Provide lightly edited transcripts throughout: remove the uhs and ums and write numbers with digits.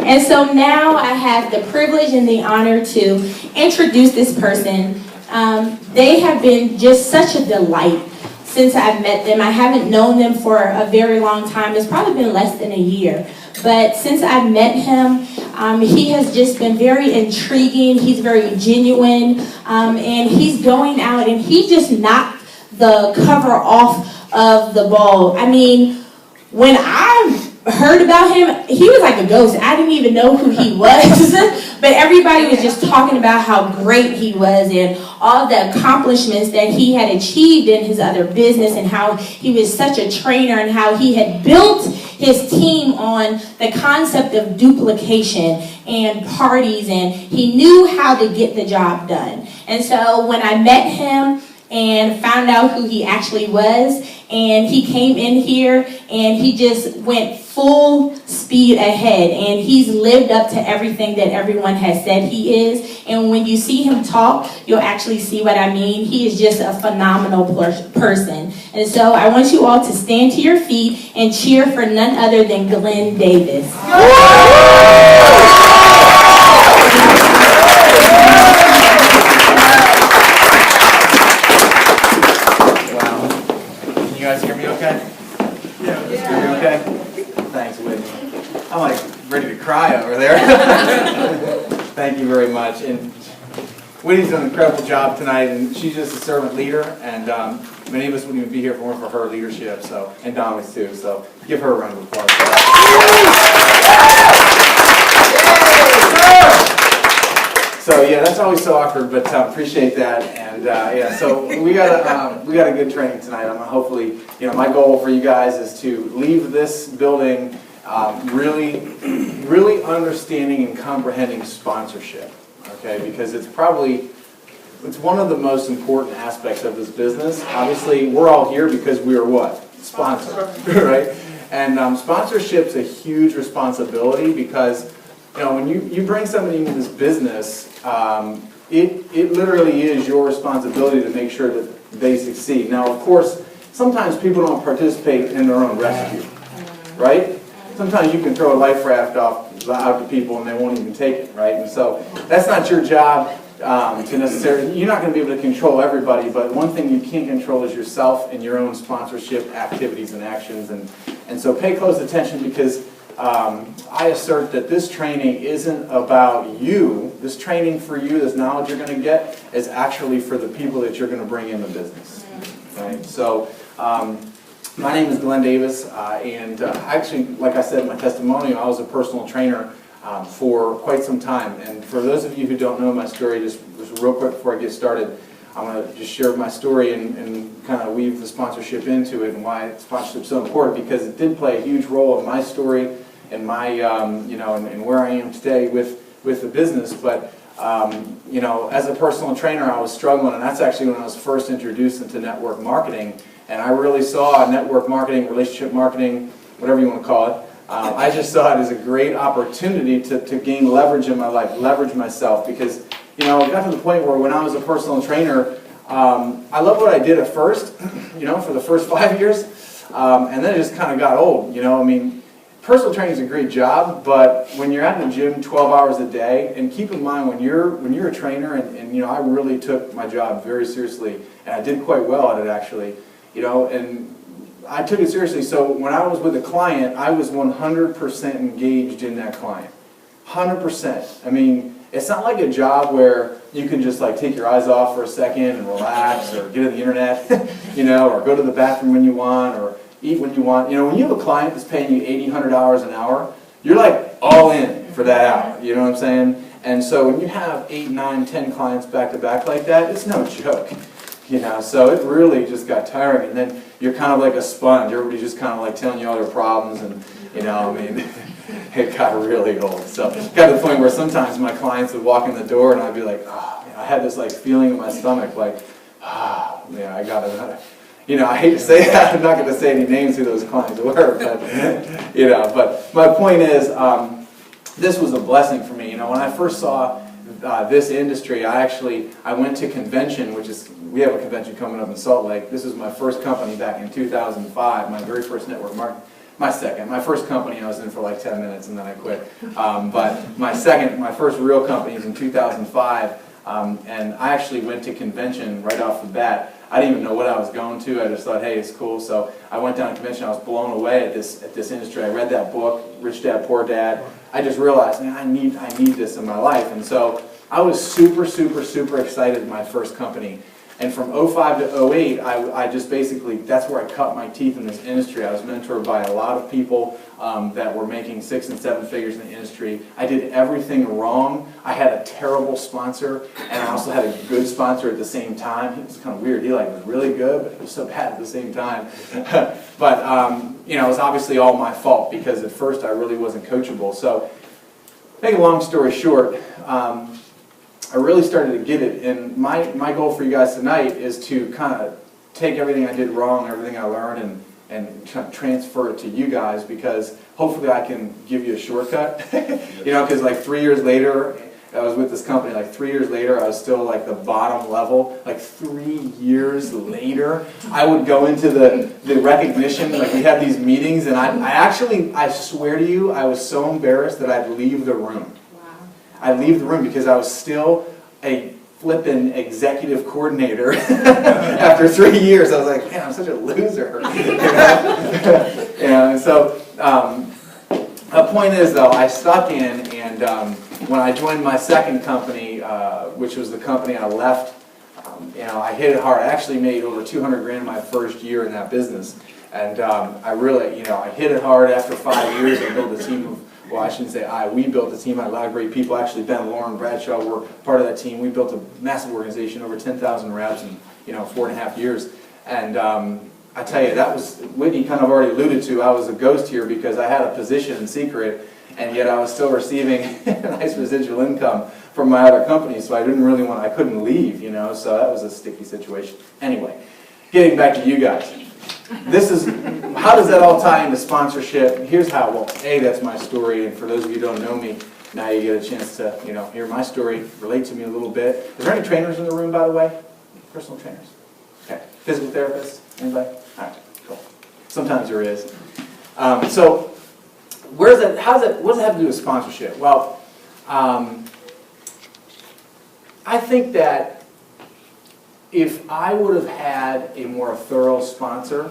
And so now I have the privilege and the honor to introduce this person. They have been just such a delight since I've met them. I haven't known them for a very long time. It's probably been less than a year. But since I've met him, he has just been very intriguing. He's very genuine. And he's going out and he just knocked the cover off of the ball. I mean, when I heard about him, he was like a ghost. I didn't even know who he was. But everybody was just talking about how great he was and all the accomplishments that he had achieved in his other business and how he was such a trainer and how he had built his team on the concept of duplication and parties, and he knew how to get the job done. And so when I met him and found out who he actually was, and he came in here and he just went full speed ahead, and he's lived up to everything that everyone has said he is. And when you see him talk, you'll actually see what I mean. He is just a phenomenal person. And so I want you all to stand to your feet and cheer for none other than Glenn Davis. You guys hear me okay? Yeah. Hear me okay? Thanks, Whitney. I'm like ready to cry over there. Thank you very much. And Whitney's done an incredible job tonight, and she's just a servant leader, and many of us wouldn't even be here if it weren't for her leadership, so, and Donna's too, so give her a round of applause. So yeah, that's always so awkward, but appreciate that. And yeah, so we got a good training tonight. I'm hopefully, my goal for you guys is to leave this building really understanding and comprehending sponsorship. Okay, because it's one of the most important aspects of this business. Obviously, we're all here because we are what? Sponsored, right? And sponsorship's a huge responsibility because when you bring somebody into this business, it literally is your responsibility to make sure that they succeed. Now, of course, sometimes people don't participate in their own rescue, right? Sometimes you can throw a life raft out to people and they won't even take it, right? And so that's not your job to necessarily, you're not going to be able to control everybody, but one thing you can control is yourself and your own sponsorship activities and actions. And so pay close attention because I assert that this training isn't about you. This training for you, this knowledge you're going to get, is actually for the people that you're going to bring in the business. Right? So, my name is Glenn Davis, and actually, like I said in my testimonial, I was a personal trainer for quite some time. And for those of you who don't know my story, just real quick before I get started, I'm going to just share my story and kind of weave the sponsorship into it and why sponsorship is so important, because it did play a huge role in my story and my, and where I am today with the business. But, as a personal trainer, I was struggling, and that's actually when I was first introduced into network marketing. And I really saw network marketing, relationship marketing, whatever you want to call it. I just saw it as a great opportunity to gain leverage in my life, leverage myself, because it got to the point where when I was a personal trainer, I loved what I did at first, for the first 5 years, and then it just kind of got old. Personal training is a great job, but when you're at the gym 12 hours a day, and keep in mind when you're a trainer, and I really took my job very seriously, and I did quite well at it actually, and I took it seriously. So when I was with a client, I was 100% engaged in that client, 100%. I mean, it's not like a job where you can just take your eyes off for a second and relax, or get on the internet, or go to the bathroom when you want, or eat when you want. When you have a client that's paying you $80, $100 an hour, you're all in for that hour. You know what I'm saying? And so when you have 8, 9, 10 clients back to back like that, it's no joke. So it really just got tiring, and then you're kind of like a sponge. Everybody's just kind of telling you all their problems, and it got really old. So it got to the point where sometimes my clients would walk in the door, and I'd be like, I had this feeling in my stomach, I gotta. I hate to say that. I'm not going to say any names who those clients were, but But my point is, this was a blessing for me. When I first saw this industry, I went to convention, we have a convention coming up in Salt Lake. This was my first company back in 2005, my very first network marketing My second. My first company I was in for like 10 minutes and then I quit. But my first real company was in 2005. And I actually went to convention right off the bat. I didn't even know what I was going to. I just thought, hey, it's cool. So I went down to convention. I was blown away at this industry. I read that book, Rich Dad, Poor Dad. I just realized, man, I need this in my life. And so I was super, super, super excited in my first company. And from 05 to 08, I just basically, that's where I cut my teeth in this industry. I was mentored by a lot of people that were making 6 and 7 figures in the industry. I did everything wrong. I had a terrible sponsor, and I also had a good sponsor at the same time. He was kind of weird. He was really good, but he was so bad at the same time. But it was obviously all my fault because at first I really wasn't coachable. So, make a long story short, I really started to get it, and my goal for you guys tonight is to kind of take everything I did wrong, everything I learned, and try to transfer it to you guys, because hopefully I can give you a shortcut. Because like 3 years later, I was with this company, like 3 years later, I was still like the bottom level. Like 3 years later, I would go into the recognition, like we had these meetings, and I swear to you, I was so embarrassed that I'd leave the room. I'd leave the room because I was still a flippin' executive coordinator. After 3 years, I was like, man, I'm such a loser. And so, the point is, though, I stuck in, and when I joined my second company, which was the company I left, I hit it hard. I actually made over 200 grand my first year in that business. And I really, I hit it hard. After 5 years, I built a team of, well, I shouldn't say we built a team. I had a lot of great people. Actually, Ben, Lauren, Bradshaw were part of that team. We built a massive organization, over 10,000 reps in 4.5 years. And I tell you, that was, Whitney kind of already alluded to, I was a ghost here because I had a position in secret, and yet I was still receiving a nice residual income from my other company, so I couldn't leave, so that was a sticky situation. Anyway, getting back to you guys. How does that all tie into sponsorship? Here's how. Well, that's my story, and for those of you who don't know me, now you get a chance to, hear my story, relate to me a little bit. Is there any trainers in the room, by the way? Personal trainers? Okay. Physical therapists? Anybody? All right, cool. Sometimes there is. So, what does that have to do with sponsorship? Well, I think that if I would have had a more thorough sponsor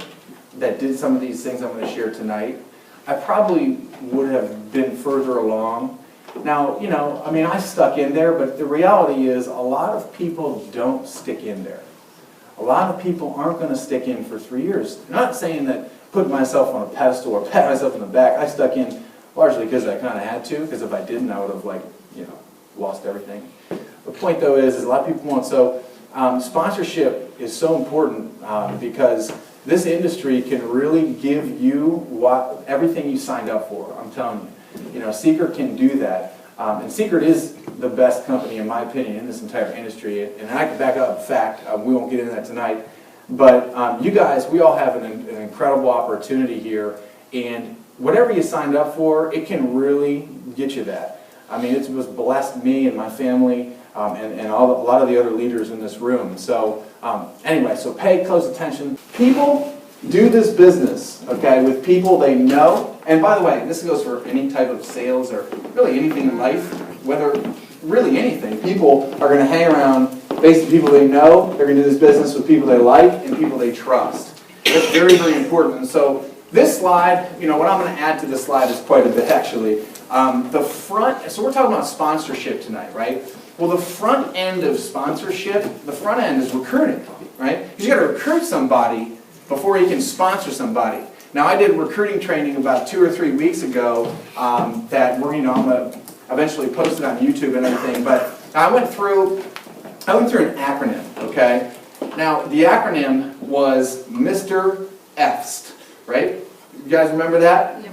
that did some of these things I'm going to share tonight, I probably would have been further along. Now, I stuck in there, but the reality is a lot of people don't stick in there. A lot of people aren't going to stick in for 3 years. I'm not saying that putting myself on a pedestal or pat myself in the back. I stuck in largely because I kind of had to, because if I didn't, I would have lost everything. The point, though, is a lot of people won't. So sponsorship is so important because this industry can really give you everything you signed up for. I'm telling you. Secret can do that. And Secret is the best company, in my opinion, in this entire industry. And I can back up fact. We won't get into that tonight. But you guys, we all have an incredible opportunity here. And whatever you signed up for, it can really get you that. It was blessed me and my family and a lot of the other leaders in this room. So anyway, so pay close attention. People do this business, okay, with people they know. And by the way, this goes for any type of sales or really anything in life, whether really anything. People are going to hang around based on people they know. They're going to do this business with people they like and people they trust. That's very, very important. And so this slide, what I'm going to add to this slide is quite a bit, actually. So we're talking about sponsorship tonight, right? Well, the front end of sponsorship, the front end is recruiting, right? You got to recruit somebody before you can sponsor somebody. Now, I did recruiting training about 2 or 3 weeks ago that we're, I'm going to eventually post it on YouTube and everything. But I went through an acronym, okay? Now, the acronym was Mr. EFST, right? You guys remember that?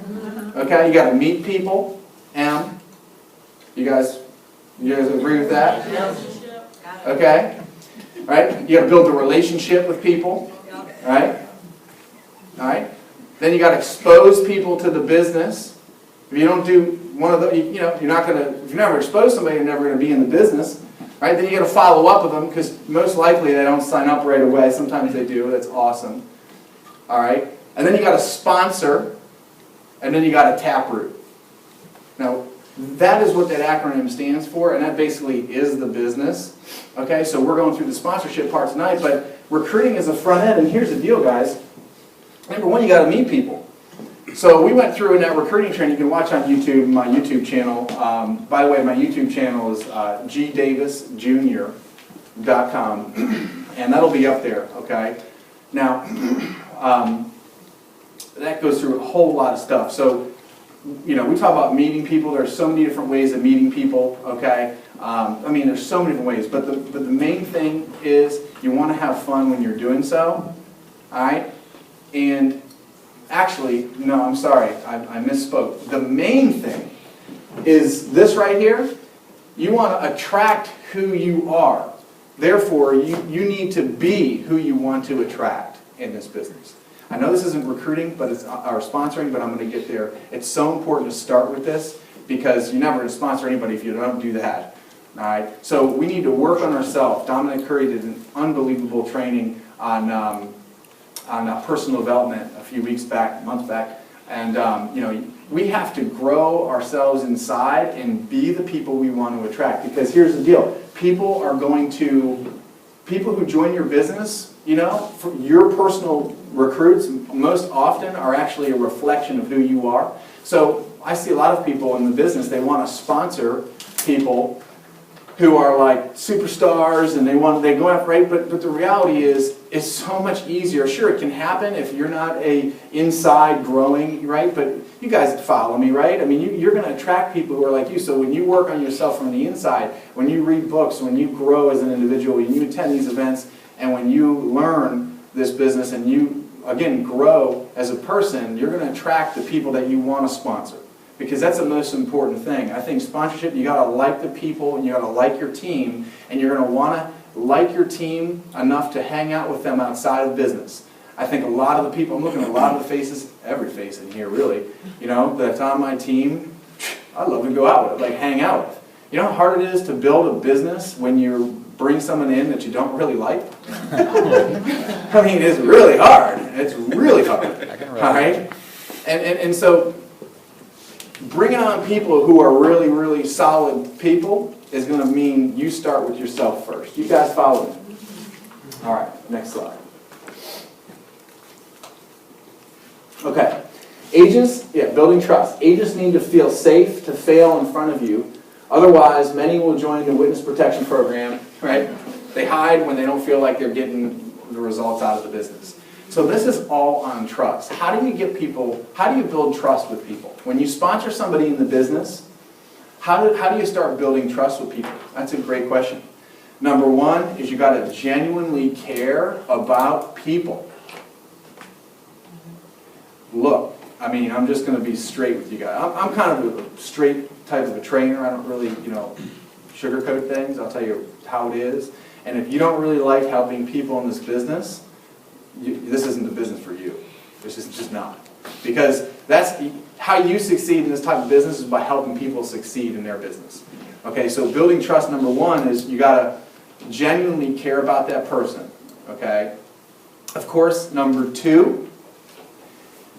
Okay, you got to meet people. M. You guys agree with that? Okay. Right? You got to build a relationship with people. Right? All right. Then you got to expose people to the business. If you don't do one of the, you're not going to. If you never expose somebody, you're never going to be in the business. Right? Then you got to follow up with them because most likely they don't sign up right away. Sometimes they do. That's awesome. All right. And then you got to sponsor. and then you got a Taproot. Now, that is what that acronym stands for, and that basically is the business. Okay, so we're going through the sponsorship part tonight, but recruiting is the front end, and here's the deal, guys. Number one, you got to meet people. So we went through in that recruiting training. You can watch on YouTube, my YouTube channel. By the way, my YouTube channel is gdavisjr.com, and that'll be up there, okay? Now, that goes through a whole lot of stuff. So, you know, we talk about meeting people. There's so many different ways of meeting people, okay? I mean, there's so many different ways, but the main thing is you want to have fun when you're doing so, all right? And actually, no, I'm sorry, I misspoke. The main thing is this right here. You want to attract who you are. Therefore, you need to be who you want to attract in this business. I know this isn't recruiting, but it's our sponsoring, but I'm going to get there. It's so important to start with this because you're never going to sponsor anybody if you don't do that. All right? So we need to work on ourselves. Dominic Curry did an unbelievable training on personal development a few months back, and you know, we have to grow ourselves inside and be the people we want to attract. Because here's the deal: people who join your business, you know, for your personal recruits, most often are actually a reflection of who you are. So I see a lot of people in the business, they want to sponsor people who are like superstars, and they go after, right? But the reality is, it's so much easier. Sure, it can happen if you're not inside growing, right? But you guys follow me, right? I mean, you're going to attract people who are like you. So when you work on yourself from the inside, when you read books, when you grow as an individual, when you attend these events, and when you learn this business and you, again, grow as a person, you're going to attract the people that you want to sponsor. Because that's the most important thing. I think sponsorship, you got to like the people and you got to like your team, and you're going to want to like your team enough to hang out with them outside of business. I think a lot of the people, I'm looking at a lot of the faces, every face in here really, you know, that's on my team, I love to go out with, like hang out with. You know how hard it is to build a business when you bring someone in that you don't really like? I mean, it's really hard. It's really hard. All right? And so bringing on people who are really, really solid people is going to mean you start with yourself first. You guys follow me? All right, next slide. Okay. Agents, building trust. Agents need to feel safe to fail in front of you. Otherwise, many will join the witness protection program, right? They hide when they don't feel like they're getting the results out of the business. So this is all on trust. How do you build trust with people? When you sponsor somebody in the business, how do you start building trust with people? That's a great question. Number one is you got to genuinely care about people. Look, I mean, I'm just going to be straight with you guys. I'm kind of a straight type of a trainer. I don't really, sugarcoat things. I'll tell you how it is. And if you don't really like helping people in this business, this isn't the business for you. This is just not. Because that's how you succeed in this type of business is by helping people succeed in their business. Okay, so building trust, number one, is you got to genuinely care about that person. Okay? Of course, number two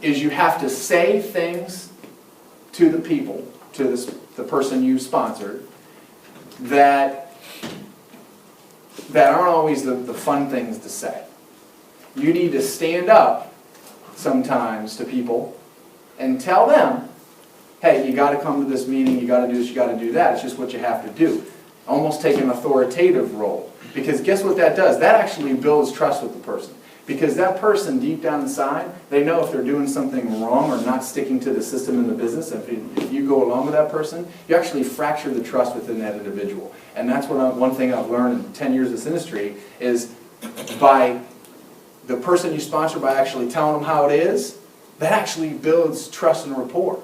is you have to say things to the people, to the person you sponsored, that aren't always the fun things to say. You need to stand up sometimes to people and tell them, hey, you got to come to this meeting, you got to do this, you got to do that. It's just what you have to do. Almost take an authoritative role. Because guess what that does? That actually builds trust with the person. Because that person, deep down inside, they know if they're doing something wrong or not sticking to the system in the business. If you go along with that person, you actually fracture the trust within that individual. And that's one thing I've learned in 10 years of this industry is by the person you sponsor, by actually telling them how it is, that actually builds trust and rapport.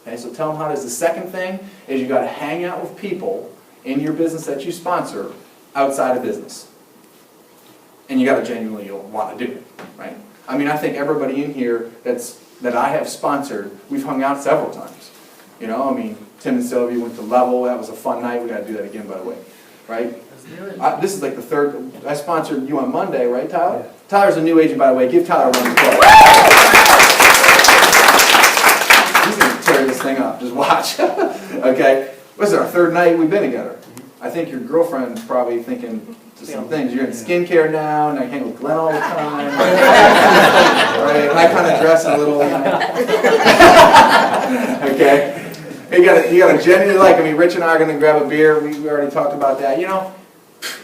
Okay, so tell them how it is. The second thing is you got to hang out with people in your business that you sponsor outside of business. And you got to genuinely want to do it, right? I mean, I think everybody in here that I have sponsored, we've hung out several times. You know, I mean, Tim and Sylvia went to Level. That was a fun night. We got to do that again, by the way, right? This is like the third. I sponsored you on Monday, right, Tyler? Yeah. Tyler's a new agent, by the way. Give Tyler a round of applause. tear this thing up. Just watch. Okay? What's our third night we've been together? I think your girlfriend's probably thinking some things. You're in skincare now, and I hang with Glenn all the time. Right? And I kind of dress a little, okay? You gotta genuinely like, Rich and I are gonna grab a beer. We already talked about that.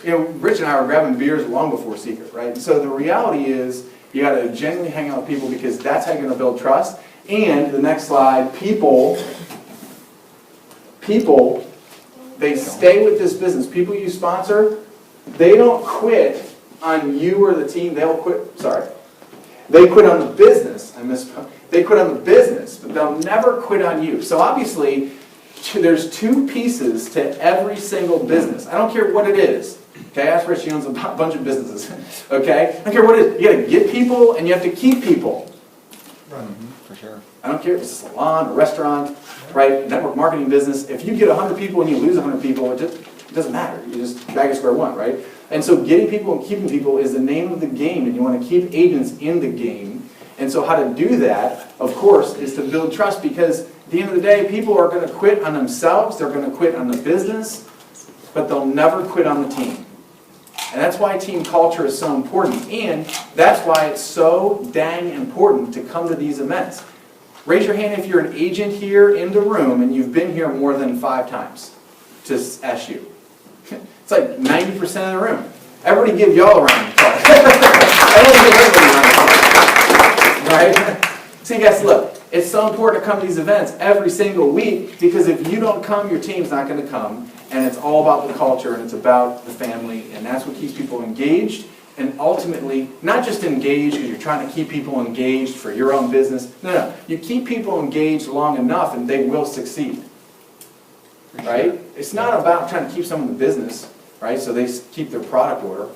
Rich and I were grabbing beers long before Secret, right? And so the reality is, you gotta genuinely hang out with people because that's how you're gonna build trust. And the next slide, people, they stay with this business. People you sponsor, they don't quit on you or the team. They quit on the business. They quit on the business, but they'll never quit on you. So obviously, there's two pieces to every single business. I don't care what it is. Okay, ask Rich, he owns a bunch of businesses. Okay, I don't care what it is. You got to get people and you have to keep people. Right. For sure. I don't care if it's a salon, a restaurant, right? Network marketing business. If you get 100 people and you lose 100 people, it doesn't matter. You just back at square one, right? And so getting people and keeping people is the name of the game, and you want to keep agents in the game. And so how to do that, of course, is to build trust, because at the end of the day, people are going to quit on themselves, they're going to quit on the business, but they'll never quit on the team. And that's why team culture is so important, and that's why it's so dang important to come to these events. Raise your hand if you're an agent here in the room and you've been here more than 5 times to SU. It's like 90% of the room. Everybody give y'all a round of applause. I don't give everybody a round of applause. Right? See, guys, look, it's so important to come to these events every single week, because if you don't come, your team's not going to come. And it's all about the culture, and it's about the family, and that's what keeps people engaged. And ultimately, not just engaged because you're trying to keep people engaged for your own business. No. You keep people engaged long enough and they will succeed. Right? It's not about trying to keep someone in the business, right, so they keep their product order.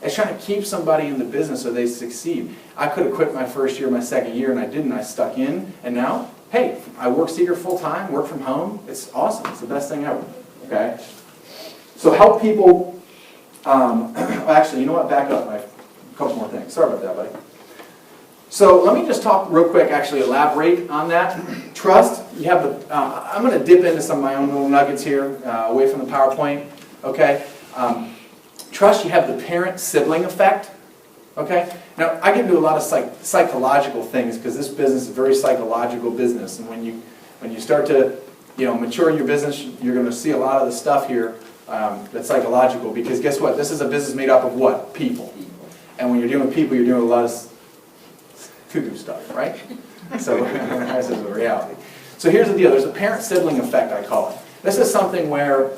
It's trying to keep somebody in the business so they succeed. I could have quit my first year, my second year, and I didn't. I stuck in, and now, hey, I work Secret full time, work from home. It's awesome. It's the best thing ever. Okay? So help people. Actually, you know what? Back up. A couple more things. Sorry about that, buddy. So let me just talk real quick, actually elaborate on that. Trust, you have the, I'm going to dip into some of my own little nuggets here, away from the PowerPoint, okay? Trust, you have the parent-sibling effect, okay? Now, I get into a lot of psychological things, because this business is a very psychological business, and when you start to, mature in your business, you're going to see a lot of the stuff here that's psychological, because guess what? This is a business made up of what? People. And when you're dealing with people, you're doing a lot of cuckoo stuff, right? So this is the reality. So here's the deal. There's a parent-sibling effect, I call it. This is something where,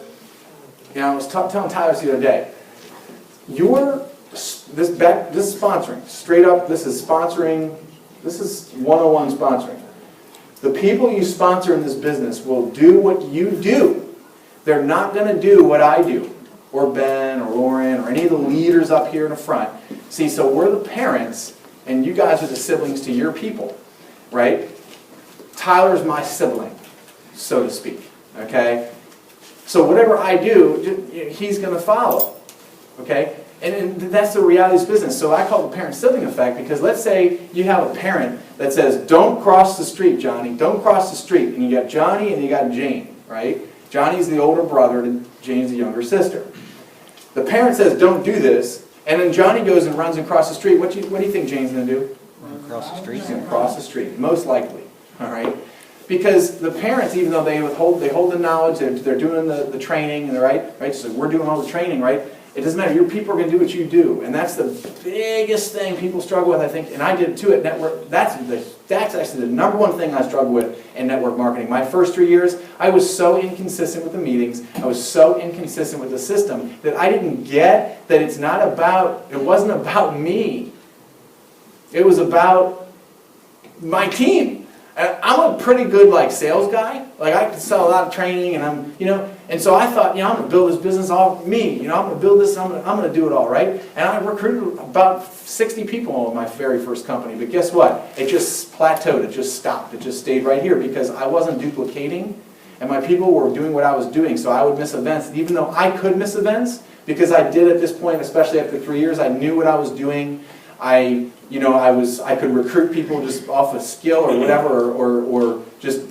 I was telling Tyler the other day, this is sponsoring. Straight up, this is sponsoring. This is 101 sponsoring. The people you sponsor in this business will do what you do. They're not going to do what I do, or Ben, or Lauren, or any of the leaders up here in the front. See, so we're the parents, and you guys are the siblings to your people, right? Tyler's my sibling, so to speak, okay? So whatever I do, he's going to follow, okay? And that's the reality of this business. So I call it the parent-sibling effect, because let's say you have a parent that says, don't cross the street, Johnny, don't cross the street. And you got Johnny and you got Jane, right? Johnny's the older brother and Jane's the younger sister. The parent says, don't do this, and then Johnny goes and runs across the street. What do you think Jane's going to do? Run across the street. He's going to cross the street, most likely, all right? Because the parents, even though they hold the knowledge, they're doing the training, and right? So we're doing all the training, right? It doesn't matter. Your people are going to do what you do, and that's the biggest thing people struggle with, I think, and I did too at network. That's actually the number one thing I struggled with in network marketing. My first 3 years, I was so inconsistent with the meetings. I was so inconsistent with the system that I didn't get that it wasn't about me. It was about my team. I'm a pretty good sales guy. I can sell a lot of training, and and so I thought, I'm going to build this business all me. I'm going to build this. I'm going to do it all, right? And I recruited about 60 people in my very first company. But guess what? It just plateaued. It just stopped. It just stayed right here because I wasn't duplicating, and my people were doing what I was doing. So I would miss events, and even though I could miss events because I did at this point, especially after 3 years, I knew what I was doing. I could recruit people just off of skill or whatever, or just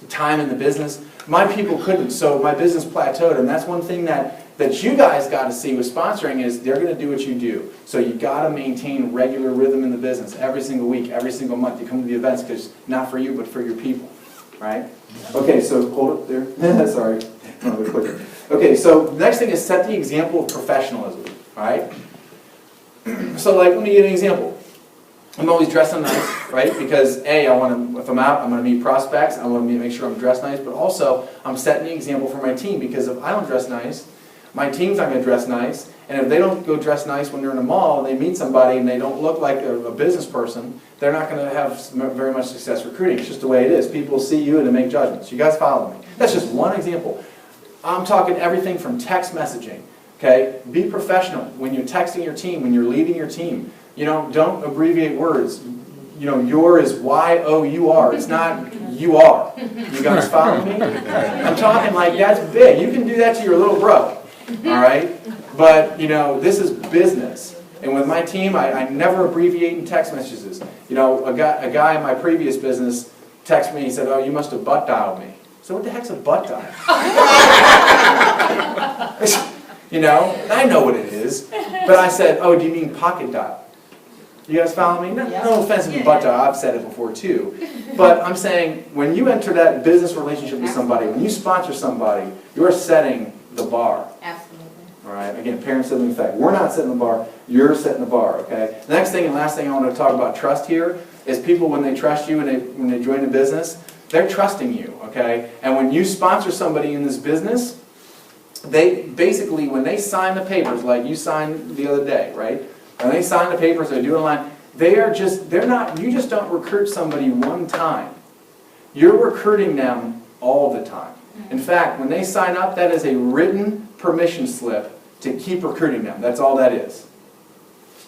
time in the business. My people couldn't, so my business plateaued, and that's one thing that you guys got to see with sponsoring is they're going to do what you do. So you got to maintain regular rhythm in the business every single week, every single month. You come to the events because not for you, but for your people, right? Okay, so hold it there. Sorry. Okay, so the next thing is set the example of professionalism, all right? So like, let me give you an example. I'm always dressing nice, right? Because A, if I'm out, I'm going to meet prospects. I want to make sure I'm dressed nice, but also I'm setting the example for my team because if I don't dress nice, my team's not going to dress nice, and if they don't go dress nice when they're in a mall and they meet somebody and they don't look like a business person, they're not going to have very much success recruiting. It's just the way it is. People see you and they make judgments. You guys follow me? That's just one example. I'm talking everything from text messaging, okay? Be professional when you're texting your team, when you're leading your team. Don't abbreviate words. Your is Y-O-U-R. It's not you-are. You guys follow me? I'm talking like that's big. You can do that to your little bro. All right? But, this is business. And with my team, I never abbreviate in text messages. A guy in my previous business texted me, he said, "Oh, you must have butt dialed me." So what the heck's a butt dial? I know what it is. But I said, "Oh, do you mean pocket dial?" You guys follow me? No offense to butt dial, I've said it before too. But I'm saying, when you enter that business relationship with somebody, when you sponsor somebody, you're setting the bar. Absolutely. All right, again, parent-sibling effect. We're not setting the bar, you're setting the bar, okay? The next thing and last thing I want to talk about trust here is people, when they trust you and when they join a business, they're trusting you, okay? And when you sponsor somebody in this business, they basically, when they sign the papers, like you signed the other day, right? When they sign the papers, they do it online, you just don't recruit somebody one time. You're recruiting them all the time. In fact, when they sign up, that is a written permission slip to keep recruiting them. That's all that is.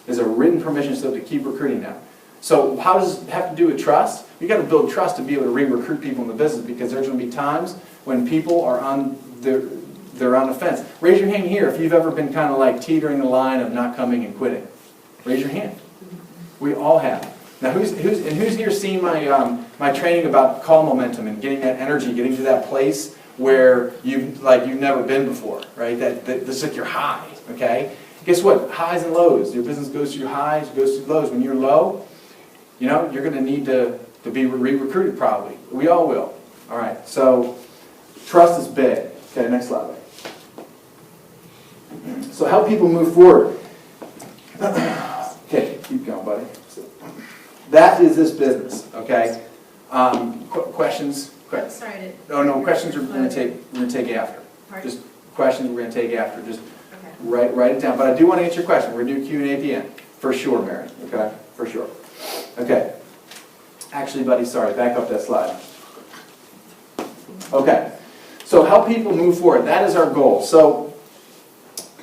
Is a written permission slip to keep recruiting them. So how does it have to do with trust? You got to build trust to be able to re-recruit people in the business because there's going to be times when people are they're on the fence. Raise your hand here if you've ever been kind of like teetering the line of not coming and quitting. Raise your hand. We all have. Now, who's here seen my training about call momentum and getting that energy, getting to that place where you've never been before, right? This is like your high, okay? Guess what? Highs and lows. Your business goes through highs, goes through lows. When you're low, you're going to need to be re-recruited probably. We all will. All right. So trust is big. Okay. Next slide. So help people move forward. Okay, keep going, buddy. So, that is this business, okay? Questions? Sorry. Oh no, questions we're going to take after. Pardon? Just questions we're going to take after. Just Okay. write it down. But I do want to answer your question. We're going to do Q&A at the end, for sure, Mary. Okay, for sure. Okay. Actually, buddy, sorry. Back up that slide. Okay. So help people move forward. That is our goal. So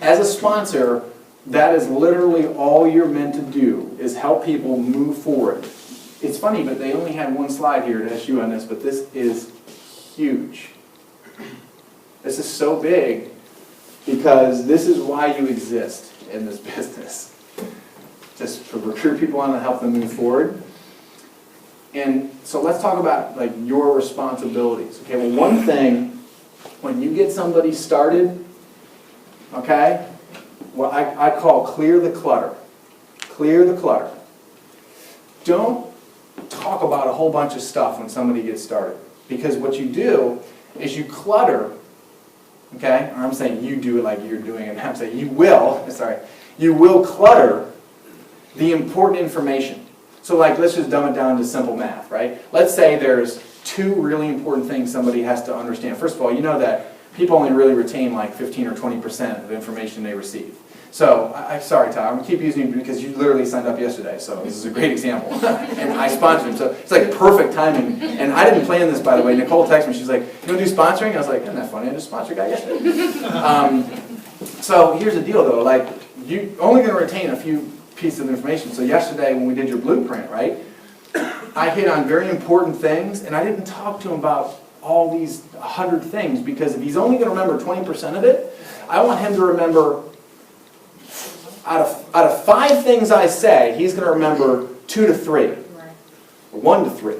as a sponsor, that is literally all you're meant to do, is help people move forward. It's funny, but they only had one slide here to SU on this, but this is huge. This is so big because this is why you exist in this business. Just to recruit people on and help them move forward. And so let's talk about your responsibilities. Okay, well, one thing, when you get somebody started, okay, what I call clear the clutter. Clear the clutter. Don't talk about a whole bunch of stuff when somebody gets started. Because what you do is you clutter, okay? Or I'm saying you do it like you're doing it. I'm saying you will clutter the important information. So let's just dumb it down to simple math, right? Let's say there's two really important things somebody has to understand. First of all, you know that people only really retain 15 or 20% of the information they receive. So, sorry, Ty, I'm going to keep using you because you literally signed up yesterday, so this is a great example. And I sponsored him, so it's like perfect timing. And I didn't plan this, by the way. Nicole texted me, she's like, "You want to do sponsoring?" I was like, "Isn't that funny? I just sponsored a guy yesterday." So here's the deal, though. You're only going to retain a few pieces of information. So yesterday when we did your blueprint, right, I hit on very important things, and I didn't talk to him about all these 100 things, because if he's only going to remember 20% of it, I want him to remember, out of 5 things I say, he's going to remember 2 to 3, or 1 to 3.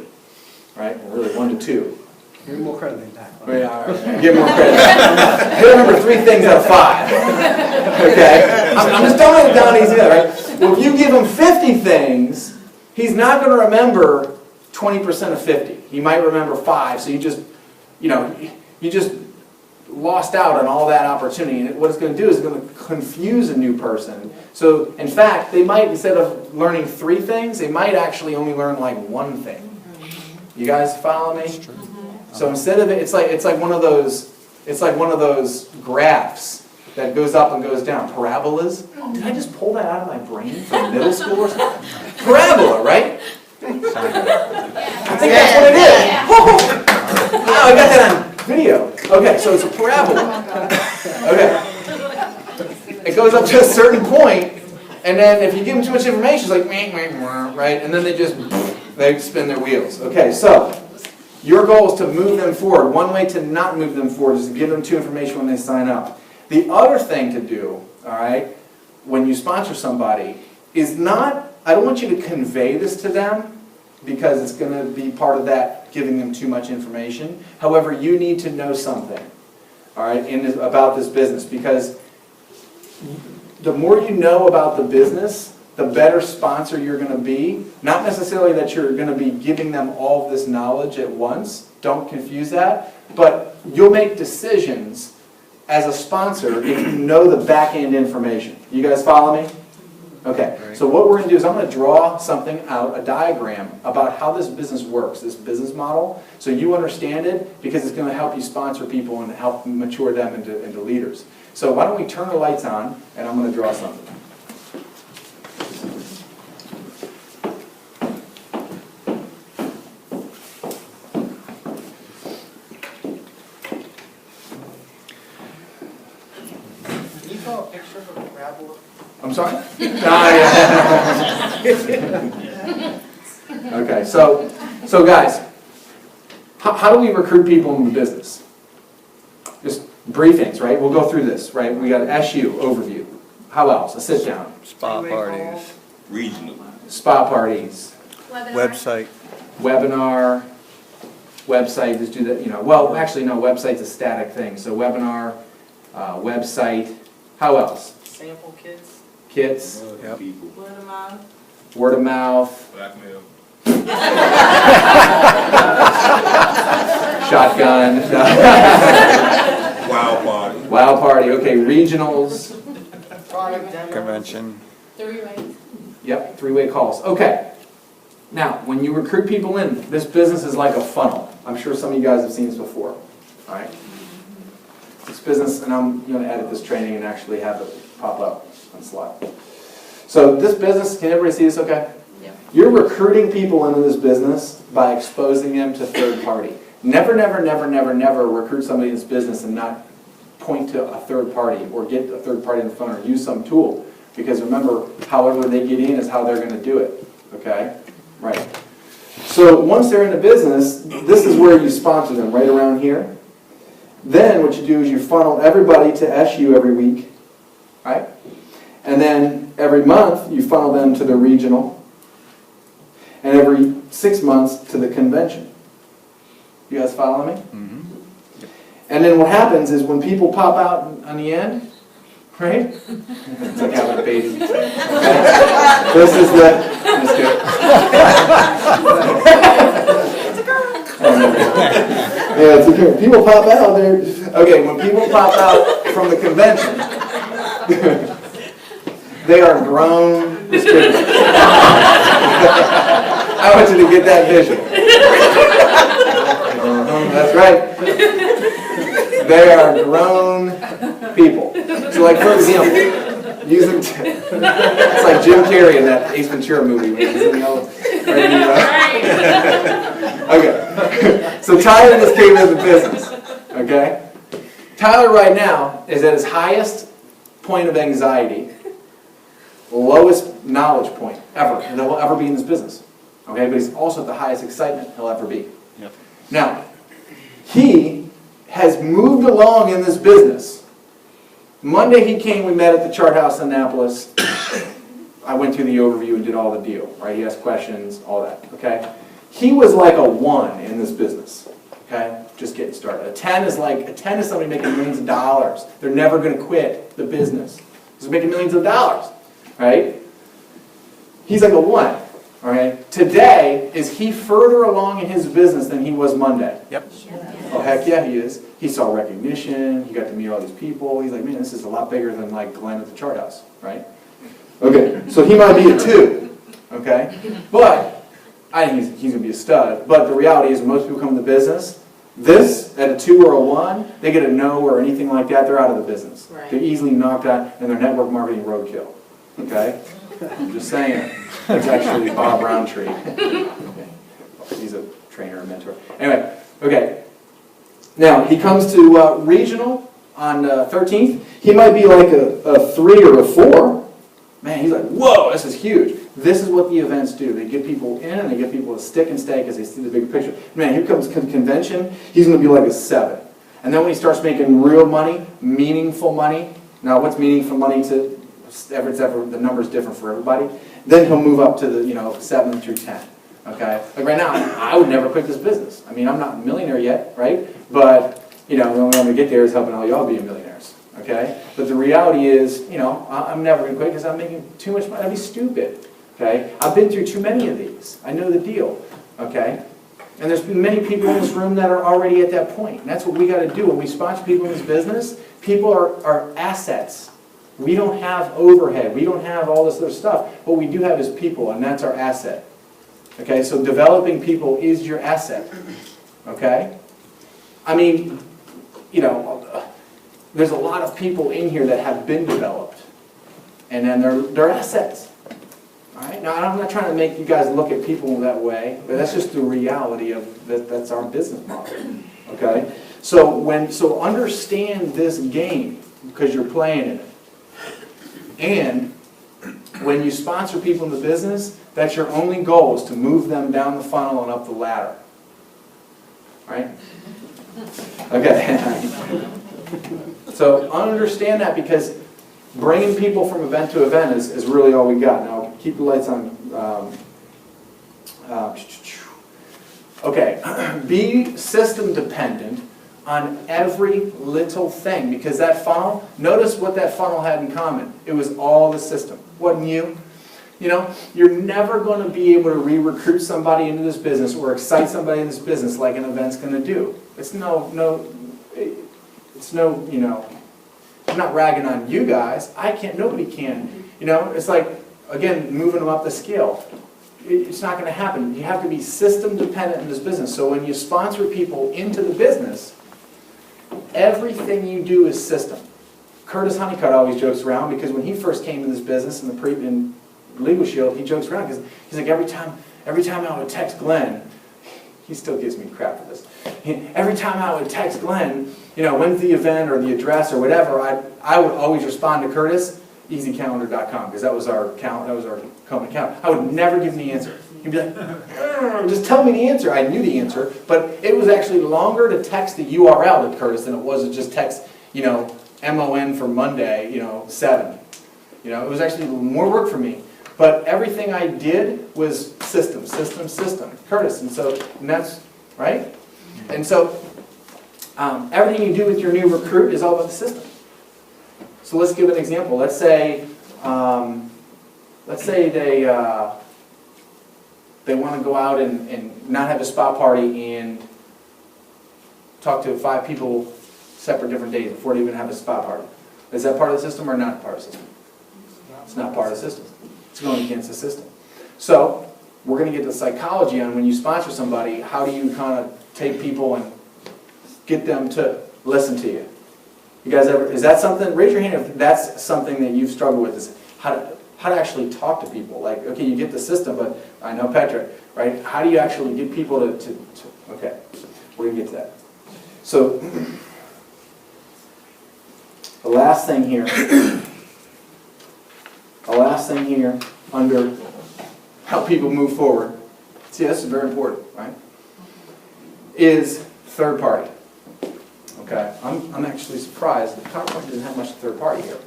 right? Well, really, 1 to 2. Give me more credit than that. Yeah, all right. Give more credit. He'll remember 3 things out of 5. Okay? I'm just dumbing it down easy, right? Well, if you give him 50 things, he's not going to remember 20% of 50. He might remember 5, so you just lost out on all that opportunity. And what it's going to do is it's going to confuse a new person. So, in fact, they might, instead of learning 3 things, they might actually only learn like 1 thing. You guys follow me? So instead of it's like one of those graphs that goes up and goes down. Parabolas. Did I just pull that out of my brain from middle school or something? Parabola, right? I think that's what it is. Wow, I got that on video. Okay, so it's a parabola. Okay. It goes up to a certain point, and then if you give them too much information, it's like, right? And then they spin their wheels. Okay, so your goal is to move them forward. One way to not move them forward is to give them too information when they sign up. The other thing to do, all right, when you sponsor somebody is not, I don't want you to convey this to them because it's going to be part of that giving them too much information. However, you need to know something, all right, about this business, because the more you know about the business, the better sponsor you're going to be. Not necessarily that you're going to be giving them all of this knowledge at once. Don't confuse that. But you'll make decisions as a sponsor if you know the back-end information. You guys follow me? Okay. So what we're going to do is I'm going to draw something out, a diagram, about how this business works, this business model, so you understand it, because it's going to help you sponsor people and help mature them into leaders. So why don't we turn the lights on, and I'm going to draw something. I'm sorry? Okay, so guys, how do we recruit people in the business? Just briefings, right? We'll go through this, right? We got SU, overview. How else? A sit down. Spa parties. Regional. Spa parties. Website. Webinar. Website, just do that, well, actually, no, website's a static thing. So webinar, website. How else? Sample kits. Kits. Yep. People. Word of mouth. Word of mouth. Blackmail. Shotgun. Wild party. Wow party. Okay, regionals. Product demo. Convention. 3-way. Yep, 3-way calls. Okay. Now, when you recruit people in, this business is like a funnel. I'm sure some of you guys have seen this before. All right. This business, and I'm going to edit this training and actually have it pop up on the slide. So this business, can everybody see this okay? Yeah. You're recruiting people into this business by exposing them to third party. Never, never, never, never, never recruit somebody in this business and not point to a third party or get a third party on the phone or use some tool. Because remember, however they get in is how they're going to do it. Okay? Right. So once they're in the business, this is where you sponsor them, right around here. Then what you do is you funnel everybody to SU every week, right? And then every month you funnel them to the regional, and every 6 months to the convention. You guys follow me? Mm-hmm. And then what happens is when people pop out on the end, right? It's like having a baby. Okay? This is the. Let's do it. Yeah, it's okay. People pop out there. Okay, when people pop out from the convention, they are grown. Just kidding. I want you to get that vision. That's right. They are grown people. So, like, for example, it's like Jim Carrey in that Ace Ventura movie. When he's in Okay. So Tyler just came into the business. Okay? Tyler right now is at his highest point of anxiety, lowest knowledge point ever that he'll ever be in this business. Okay? But he's also at the highest excitement he'll ever be. Yep. Now, he has moved along in this business. Monday he came, we met at the Chart House in Annapolis. I went through the overview and did all the deal, right? He asked questions, all that, okay? He was like a 1 in this business, okay? Just getting started. A 10 is somebody making millions of dollars. They're never going to quit the business. He's making millions of dollars, right? He's like a 1, all right? Today, is he further along in his business than he was Monday? Yep. Oh, heck yeah, he is. He saw recognition. He got to meet all these people. He's like, man, this is a lot bigger than like Glenn at the chart house, right? Okay, so he might be a 2, okay? But I think he's going to be a stud. But the reality is when most people come into business, this, at a 2 or a 1, they get a no or anything like that, they're out of the business. Right. They're easily knocked out, and they're network marketing roadkill, okay? I'm just saying. It's actually Bob Roundtree. Okay. He's a trainer, a mentor. Anyway, okay. Now, he comes to regional on 13th. He might be like a 3 or a 4. Man, he's like, whoa, this is huge. This is what the events do. They get people in and they get people to stick and stay because they see the big picture. Man, here comes convention. He's going to be like a 7. And then when he starts making real money, meaningful money, now what's meaningful money to the number's different for everybody, then he'll move up to the 7 through 10. Okay? Like right now, I would never quit this business. I mean, I'm not a millionaire yet, right? But, the only way I'm going to get there is helping all y'all be millionaires. Okay? But the reality is, I'm never going to quit because I'm making too much money. That'd be stupid. Okay? I've been through too many of these. I know the deal. Okay? And there's been many people in this room that are already at that point. And that's what we got to do. When we sponsor people in this business, people are assets. We don't have overhead. We don't have all this other stuff. What we do have is people, and that's our asset. Okay? So developing people is your asset. Okay? I mean, there's a lot of people in here that have been developed. And then they're assets. All right? Now, I'm not trying to make you guys look at people that way, but that's just the reality of that's our business model. Okay? So understand this game because you're playing in it. And when you sponsor people in the business, that's your only goal is to move them down the funnel and up the ladder. All right? Okay. So understand that because bringing people from event to event is really all we got. Now, keep the lights on. Okay. Be system dependent on every little thing because that funnel, notice what that funnel had in common. It was all the system. Wasn't you? You're never going to be able to re-recruit somebody into this business or excite somebody in this business like an event's going to do. I'm not ragging on you guys. Nobody can. It's like, again, moving them up the scale. It's not going to happen. You have to be system dependent in this business. So when you sponsor people into the business, everything you do is system. Curtis Honeycutt always jokes around because when he first came in this business in Legal Shield, he jokes around because he's like, every time I would text Glenn, he still gives me crap for this. Every time I would text Glenn, when's the event or the address or whatever, I would always respond to Curtis, easycalendar.com, because that was our company account. I would never give him the answer. He'd be like, just tell me the answer. I knew the answer, but it was actually longer to text the URL to Curtis than it was to just text, MON for Monday, 7. It was actually more work for me. But everything I did was system, Curtis. And that's, right? And so everything you do with your new recruit is all about the system. So let's give an example. Let's say they want to go out and not have a spa party and talk to 5 people separate different days before they even have a spa party. Is that part of the system or not part of the system? It's not part of the system. It's going against the system. So we're going to get the psychology on when you sponsor somebody, how do you kind of take people and get them to listen to you? You guys ever, is that something, raise your hand if that's something that you've struggled with, is how to actually talk to people. Like, okay, you get the system, but I know Patrick, right? How do you actually get people to okay, we're going to get to that. So, the last thing here, under how people move forward, see, this is very important, right? Is third party. Okay, I'm actually surprised that PowerPoint doesn't have much third party here.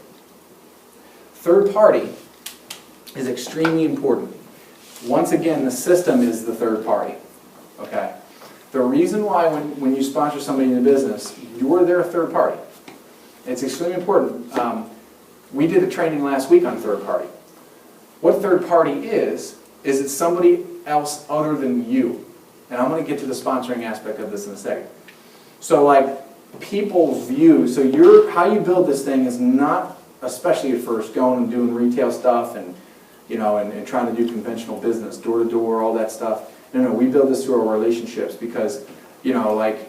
Third party is extremely important. Once again, the system is the third party. okay? The reason why when you sponsor somebody in a business, you're their third party. It's extremely important. We did a training last week on third party. What third party is it's somebody else other than you. And I'm going to get to the sponsoring aspect of this in a second. So like people view, so how you build this thing is not, especially at first, going and doing retail stuff and and trying to do conventional business, door to door, all that stuff. No, we build this through our relationships because, like,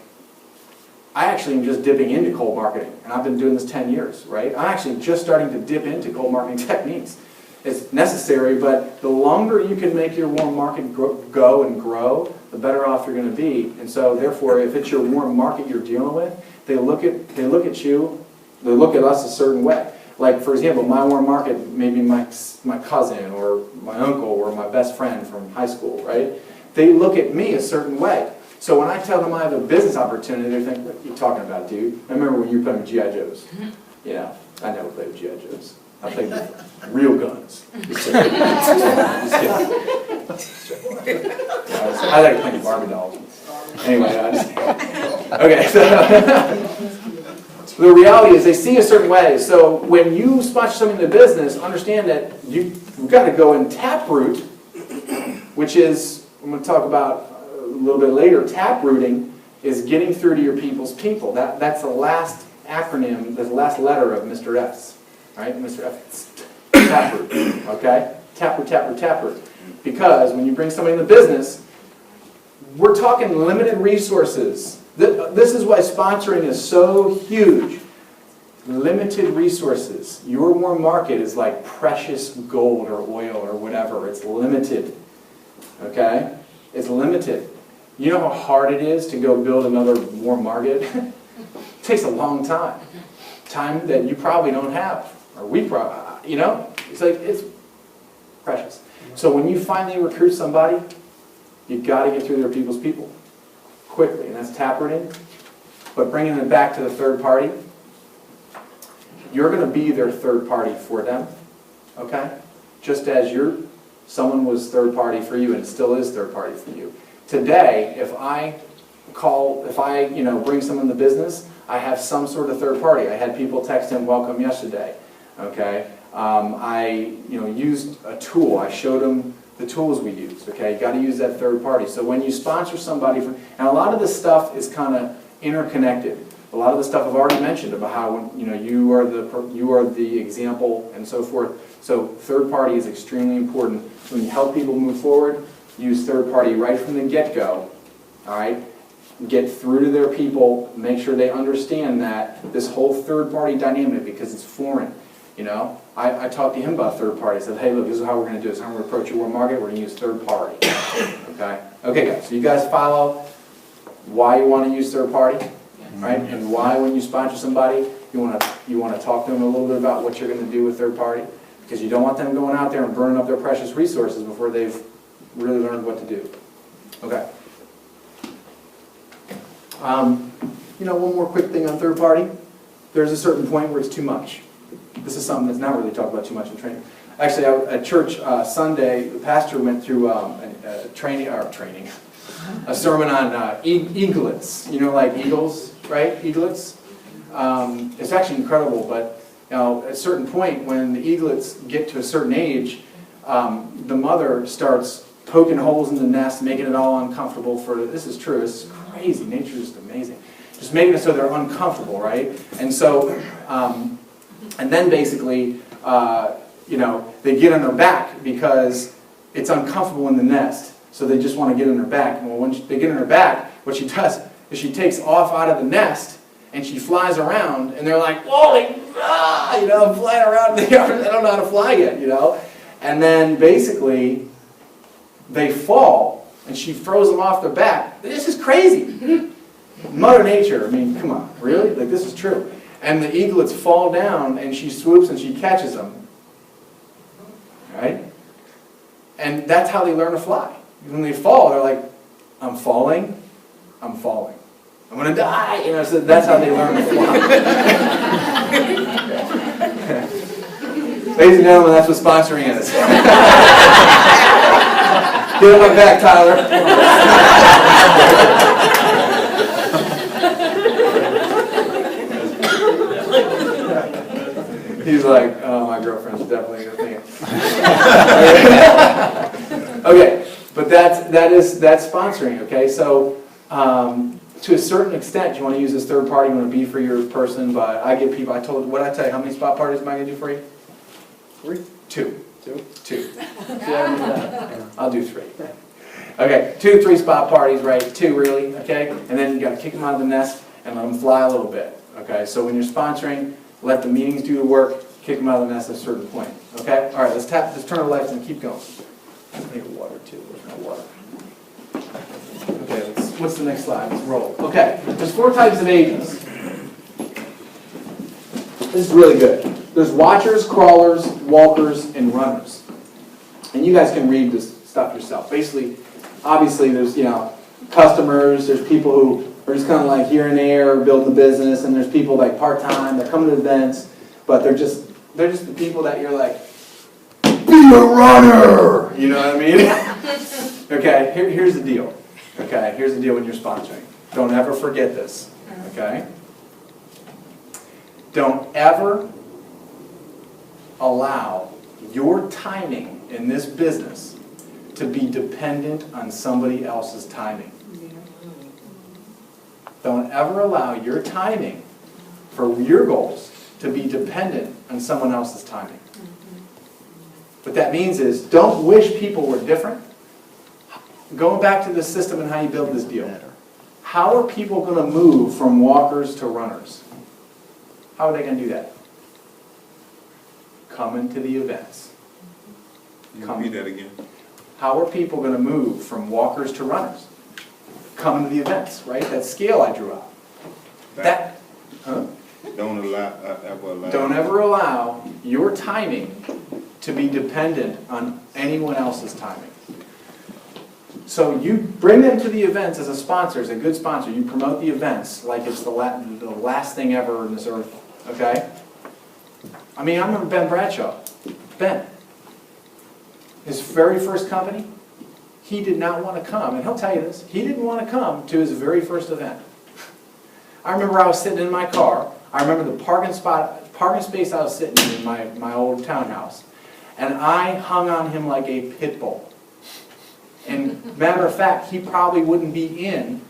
I actually am just dipping into cold marketing, and I've been doing this 10 years, right? I'm actually just starting to dip into cold marketing techniques. It's necessary, but the longer you can make your warm market go and grow, the better off you're going to be. And so, therefore, if it's your warm market you're dealing with, they look at you, they look at us a certain way. Like, for example, my warm market may be my cousin or my uncle or my best friend from high school, right? They look at me a certain way. So when I tell them I have a business opportunity, they think, what are you talking about, dude? I remember when you were playing with G.I. Joes. I never played with G.I. Joes. I played with real guns. Just kidding. I like playing with Barbie dolls. Anyway, okay, so the reality is they see a certain way. So when you sponsor something in the business, understand that you've got to go and taproot, which is, I'm going to talk about a little bit later, taprooting is getting through to your people's people. That's the last acronym, the last letter of Mr. F's, right? Mr. F, taproot, okay? Taproot, taproot, taproot. Because when you bring somebody in the business, we're talking limited resources. This is why sponsoring is so huge. Limited resources. Your warm market is like precious gold or oil or whatever. It's limited. Okay? It's limited. You know how hard it is to go build another warm market? It takes a long time. Time that you probably don't have. Or we probably, it's like, it's precious. So when you finally recruit somebody, you've got to get through their people's people quickly, and that's taprooting. But bringing them back to the third party, you're going to be their third party for them, okay? Just as someone was third party for you, and it still is third party for you. Today, if I bring someone in the business, I have some sort of third party. I had people text him welcome yesterday, okay? I used a tool. I showed them the tools we use, okay? You got to use that third party. So when you sponsor somebody, and a lot of this stuff is kind of interconnected. A lot of the stuff I've already mentioned about how you are the example and so forth. So third party is extremely important. When you help people move forward, use third party right from the get-go. All right, get through to their people. Make sure they understand that this whole third party dynamic, because it's foreign. I talked to him about third party. I said, hey, look, this is how we're going to do this. How we're going to approach your warm market. We're going to use third party. Okay, guys. So you guys follow why you want to use third party, right? And why, when you sponsor somebody, you want to talk to them a little bit about what you're going to do with third party, because you don't want them going out there and burning up their precious resources before they've really learned what to do. Okay. One more quick thing on third party. There's a certain point where it's too much. This is something that's not really talked about too much in training. Actually, at church Sunday, the pastor went through a sermon on eaglets. Like eagles, right? Eaglets. It's actually incredible, but at a certain point, when the eaglets get to a certain age, the mother starts poking holes in the nest, making it all uncomfortable for. This is true. This is crazy. Nature is amazing. Just making it so they're uncomfortable, right? And so, and then basically, they get on their back because it's uncomfortable in the nest. So they just want to get on their back. Well, when they get on her back, what she does is she takes off out of the nest and she flies around, and they're like, "Holy, I'm flying around. They don't know how to fly yet, And then basically, they fall, and she throws them off their back. This is crazy. Mother Nature. I mean, come on, really? Like, this is true. And the eaglets fall down, and she swoops and she catches them. Right? And that's how they learn to fly. When they fall, they're like, I'm falling. I'm going to die. So that's how they learn to fly. Ladies and gentlemen, that's what sponsoring is. Get on my back, Tyler. He's like, oh, my girlfriend's definitely gonna think it. Okay, but that's sponsoring, okay? So, to a certain extent, you wanna use this third party, you wanna be for your person, but I get people, what I tell you, how many spot parties am I gonna do for you? 3? 2. 2. I'll do 3. Okay, 2, 3 spot parties, right? 2 really, okay? And then you gotta kick them out of the nest and let them fly a little bit, okay? So when you're sponsoring, let the meetings do the work, kick them out of the nest at a certain point, okay? All right, let's turn our lights and keep going. I need water too, there's no water. Okay, what's the next slide? Let's roll. Okay, there's 4 types of agents. This is really good. There's watchers, crawlers, walkers, and runners. And you guys can read this stuff yourself. Basically, obviously there's, customers, there's people who are just kind of like here and there building the business, and there's people like part-time that come to events, but they're just the people that you're like, be a runner! You know what I mean? Okay, here's the deal. Okay, here's the deal when you're sponsoring. Don't ever forget this, okay? Don't ever allow your timing in this business to be dependent on somebody else's timing. Don't ever allow your timing for your goals to be dependent on someone else's timing. What that means is, don't wish people were different. Going back to the system and how you build this deal. How are people going to move from walkers to runners? How are they going to do that? Coming to the events. Repeat that again. How are people going to move from walkers to runners? Coming to the events, right? That scale I drew up. Don't ever allow your timing to be dependent on anyone else's timing. So you bring them to the events as a sponsor, as a good sponsor. You promote the events like it's the last thing ever on this earth, okay? I mean, I remember Ben Bradshaw. Ben, his very first company, he did not want to come, and he'll tell you this, he didn't want to come to his very first event. I remember I was sitting in my car. I remember the parking space I was sitting in my old townhouse, and I hung on him like a pit bull. And matter of fact, he probably wouldn't be in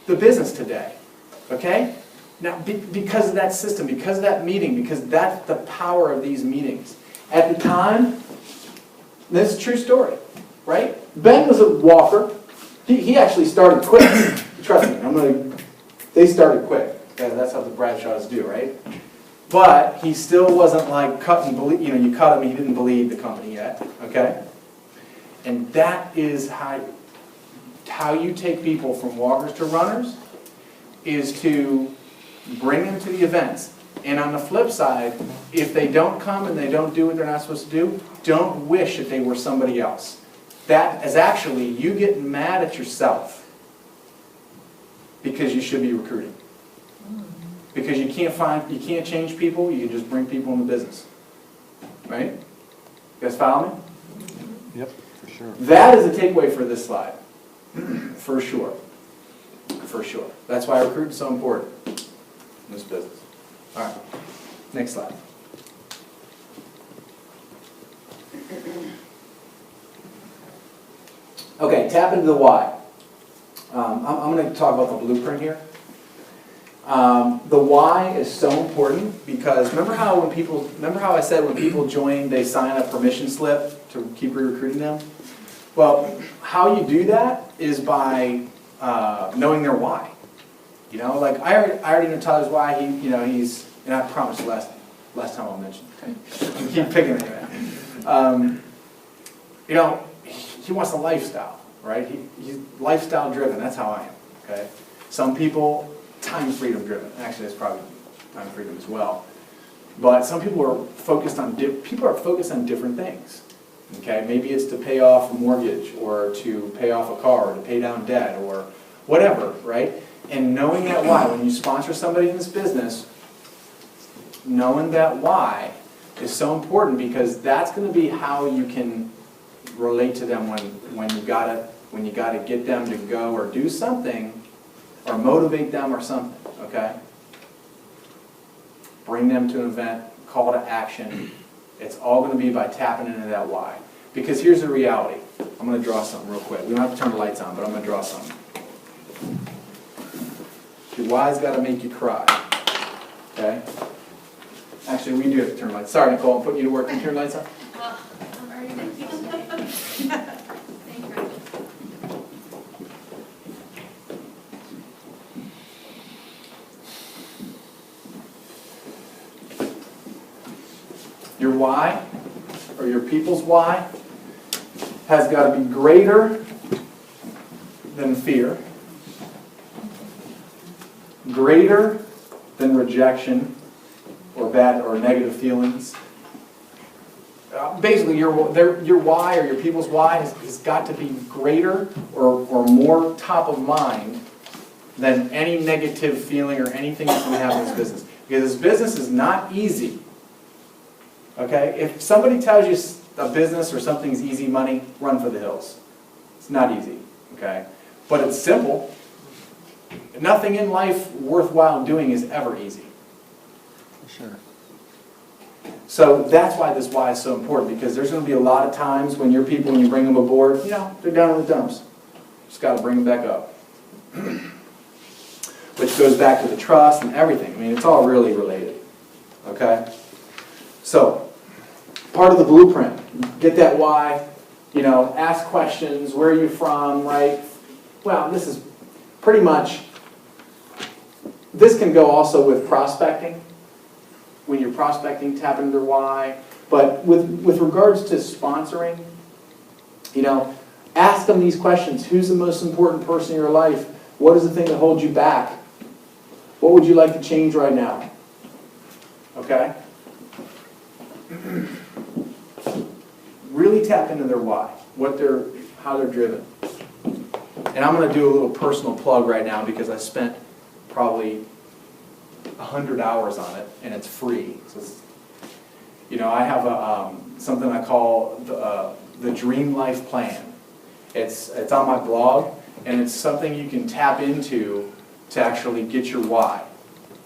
the business today, okay? Now, because of that system, because of that meeting, because that's the power of these meetings. At the time, this is a true story, right? Ben was a walker. He actually started quick. Trust me, they started quick. That's how the Bradshaws do, right? But he still wasn't like cut and bleed. You cut him, he didn't bleed the company yet, okay? And that is how you take people from walkers to runners, is to bring them to the events. And on the flip side, if they don't come and they don't do what they're not supposed to do, don't wish that they were somebody else. That is actually you getting mad at yourself because you should be recruiting. Because you can't change people, you can just bring people in the business. Right? You guys follow me? Yep, for sure. That is a takeaway for this slide. For sure. For sure. That's why recruiting is so important in this business. All right. Next slide. Okay, tap into the why. I'm going to talk about the blueprint here. The why is so important because remember how I said when people join, they sign a permission slip to keep re-recruiting them? Well, how you do that is by knowing their why. Like I already know Tyler's why. He's, and I promise last time I'll mention. Okay? Keep picking it, man. He wants a lifestyle, right? He's lifestyle driven. That's how I am. Okay. Some people time freedom driven. Actually, that's probably time freedom as well. But some people are focused on different things. Okay, maybe it's to pay off a mortgage, or to pay off a car, or to pay down debt, or whatever, right? And knowing that why, when you sponsor somebody in this business, knowing that why is so important because that's going to be how you can relate to them when you gotta get them to go or do something, or motivate them or something. Okay. bring them to an event, call to action. It's all going to be by tapping into that why. Because here's the reality. I'm going to draw something real quick. We don't have to turn the lights on, but I'm going to draw something. Your why's got to make you cry. Okay? Actually, we do have to turn the lights. Sorry, Nicole, I'm putting you to work. Can you turn the lights on? I'm already Thank you. Your why, or your people's why, has got to be greater than fear, greater than rejection or bad or negative feelings. Basically, your why or your people's why has got to be greater or more top of mind than any negative feeling or anything that we have in this business. Because this business is not easy. Okay? If somebody tells you a business or something's easy money, run for the hills. It's not easy. Okay? But it's simple. Nothing in life worthwhile doing is ever easy. Sure. So that's why this why is so important, because there's going to be a lot of times when your people, when you bring them aboard, they're down in the dumps. Just got to bring them back up. Which goes back to the trust and everything. I mean, it's all really related. Okay? So, part of the blueprint, get that why, ask questions, where are you from, right? Well, this is pretty much, this can go also with prospecting. When you're prospecting, tap into their why. But with regards to sponsoring, ask them these questions. Who's the most important person in your life? What is the thing that holds you back? What would you like to change right now? Okay? Really tap into their why, how they're driven. And I'm going to do a little personal plug right now because I spent probably 100 hours on it, and it's free. So it's, I have something I call the Dream Life Plan. It's on my blog, and it's something you can tap into to actually get your why.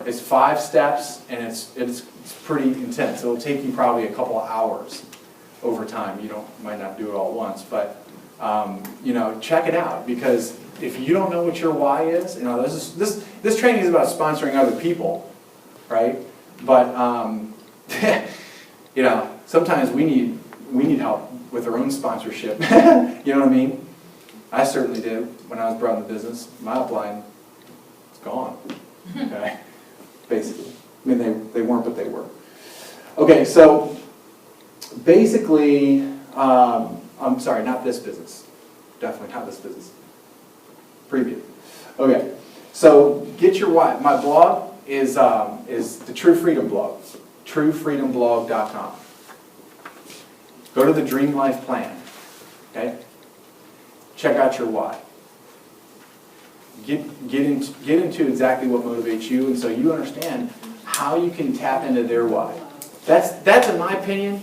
It's 5 steps, and it's pretty intense. It'll take you probably a couple of hours over time. You might not do it all at once, but check it out, because if you don't know what your why is, this training is about sponsoring other people, right? But sometimes we need help with our own sponsorship. You know what I mean? I certainly did when I was brought in the business. My upline is gone. Okay, basically. I mean, they weren't, but they were. Okay, so basically, I'm sorry, not this business. Definitely not this business. Preview. Okay, so get your why. My blog is the True Freedom blog, truefreedomblog.com. Go to the Dream Life Plan. Okay, check out your why. Get into exactly what motivates you, and so you understand how you can tap into their why. That's in my opinion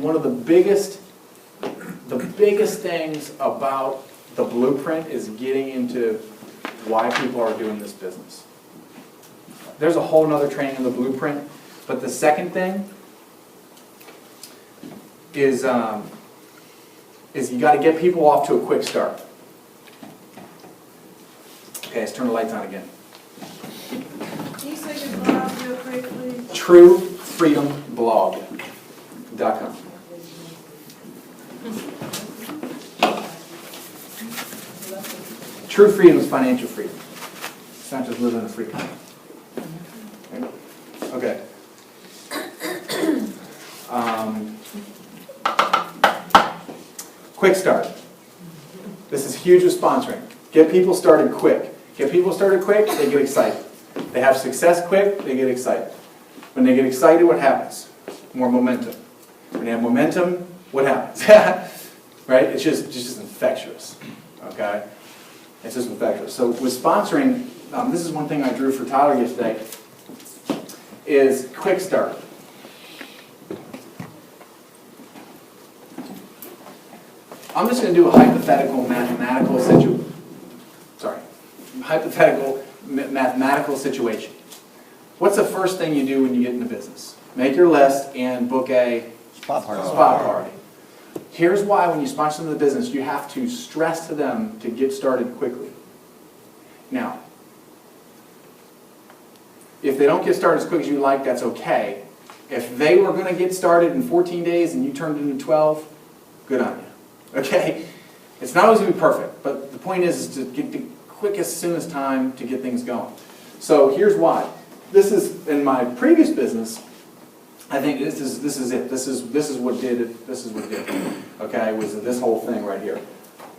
one of the biggest things about the blueprint is getting into why people are doing this business. There's a whole nother training in the blueprint, but the second thing is you got to get people off to a quick start. Okay, let's turn the lights on again. Can you say your blog real quick, please? truefreedomblog.com. True freedom is financial freedom. It's not just living a free life. Okay. Quick start. This is huge with sponsoring. Get people started quick. Get people started quick, they get excited. They have success quick, they get excited. When they get excited, what happens? More momentum. When you have momentum, what happens? Right? It's just infectious. Okay? It's just infectious. So with sponsoring, this is one thing I drew for Tyler yesterday, is quick start. I'm just going to do a hypothetical mathematical situation. What's the first thing you do when you get into business? Make your list and book a Spot party. spot party. Here's why when you sponsor them in the business, you have to stress to them to get started quickly. Now, if they don't get started as quick as you like, that's okay. If they were going to get started in 14 days and you turned it into 12, good on you. Okay? It's not always going to be perfect, but the point is to get the quickest, soonest time to get things going. So here's why. This is, in my previous business, I think this is it. This is what did it. This is what did it. Okay, was this whole thing right here.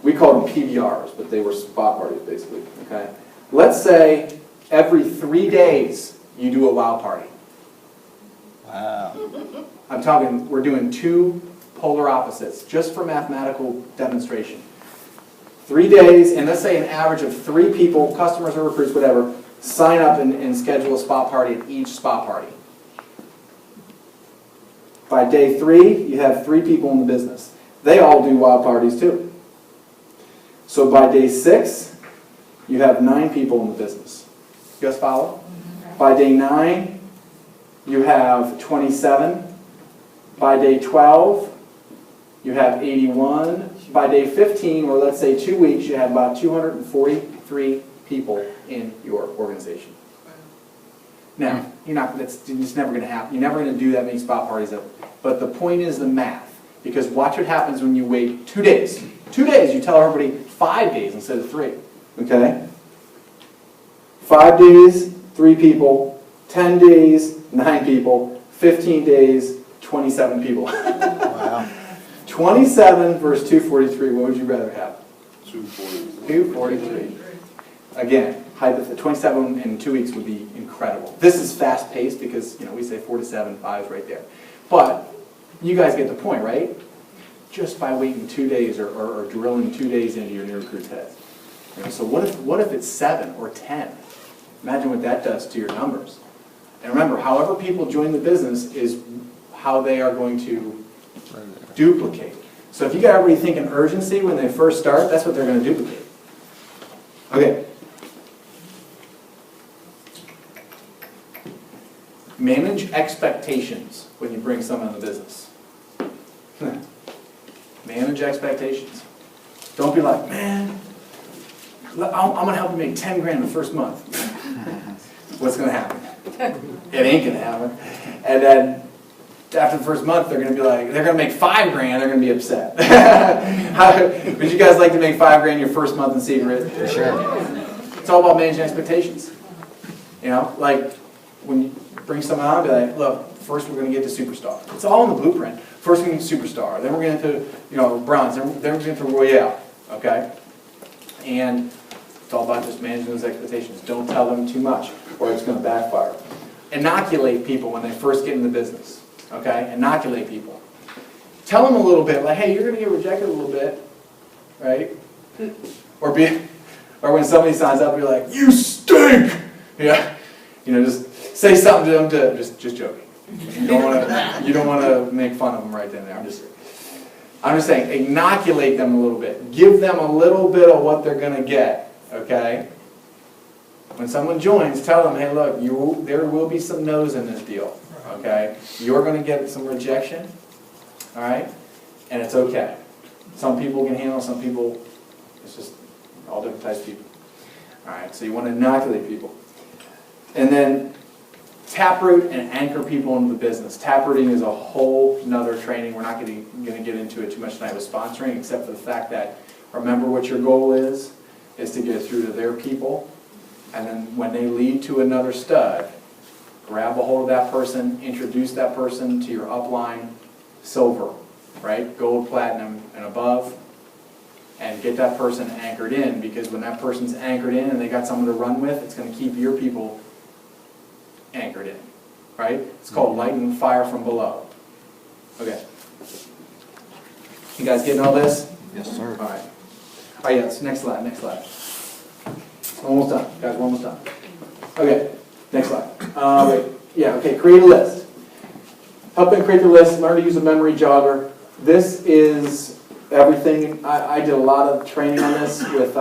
We called them PBRs, but they were spot parties basically. Okay, let's say every 3 days you do a wow party. Wow. I'm talking. We're doing two polar opposites just for mathematical demonstration. 3 days, and let's say an average of 3 people, customers or recruits, whatever, sign up and schedule a spot party at each spot party. By day 3, you have 3 people in the business. They all do wild parties too. So by day 6, you have 9 people in the business. You guys follow? By day 9, you have 27. By day 12, you have 81. By day 15, or let's say 2 weeks, you have about 243 people in your organization. Now, it's never going to happen. You're never going to do that many spot parties. But the point is the math. Because watch what happens when you wait 2 days. 2 days, you tell everybody 5 days instead of 3. Okay? 5 days, 3 people. 10 days, 9 people. 15 days, 27 people. Wow. 27 versus 243, what would you rather have? 240. 243. Again, 27 in 2 weeks would be incredible. This is fast paced because we say 4 to 7, 5 is right there. But you guys get the point, right? Just by waiting 2 days or drilling 2 days into your new recruit's heads. So what if it's 7 or 10? Imagine what that does to your numbers. And remember, however people join the business is how they are going to duplicate. So if you got everybody thinking urgency when they first start, that's what they're going to duplicate. Okay. Manage expectations when you bring someone in the business. Manage expectations. Don't be like, man, I'm going to help you make 10 grand the first month. What's going to happen? It ain't going to happen. And then after the first month, they're going to be like, they're going to make 5 grand, they're going to be upset. Would you guys like to make 5 grand your first month in secret? For sure. It's all about managing expectations. Like when you bring someone on, be like, look, first we're going to get to superstar. It's all in the blueprint. First we're going to get superstar, then we're going to bronze, then we're going to royale. Okay? And it's all about just managing those expectations. Don't tell them too much, or it's going to backfire. Inoculate people when they first get in the business. Okay? Inoculate people. Tell them a little bit, like, hey, you're going to get rejected a little bit, right? Or when somebody signs up, you're like, you stink! Yeah. Just say something to them to, just joking. You don't want to make fun of them right then and there. I'm just saying, inoculate them a little bit. Give them a little bit of what they're going to get, okay? When someone joins, tell them, hey, look, there will be some no's in this deal, okay? You're going to get some rejection, all right? And it's okay. Some people can handle, some people, it's just all different types of people. All right, so you want to inoculate people. And then taproot and anchor people into the business. Taprooting is a whole nother training. We're not going to get into it too much tonight with sponsoring, except for the fact that remember what your goal is to get through to their people. And then when they lead to another stud, grab a hold of that person, introduce that person to your upline silver, right? Gold, platinum, and above. And get that person anchored in, because when that person's anchored in and they got someone to run with, it's going to keep your people anchored in, right? It's called lighting the fire from below. Okay. You guys getting all this? Yes, sir. All right. All right, yes, next slide, next slide. Almost done, guys, we're almost done. Okay, next slide. Wait, yeah, okay, create a list. Help them create the list, learn to use a memory jogger. This is everything. I did a lot of training on this with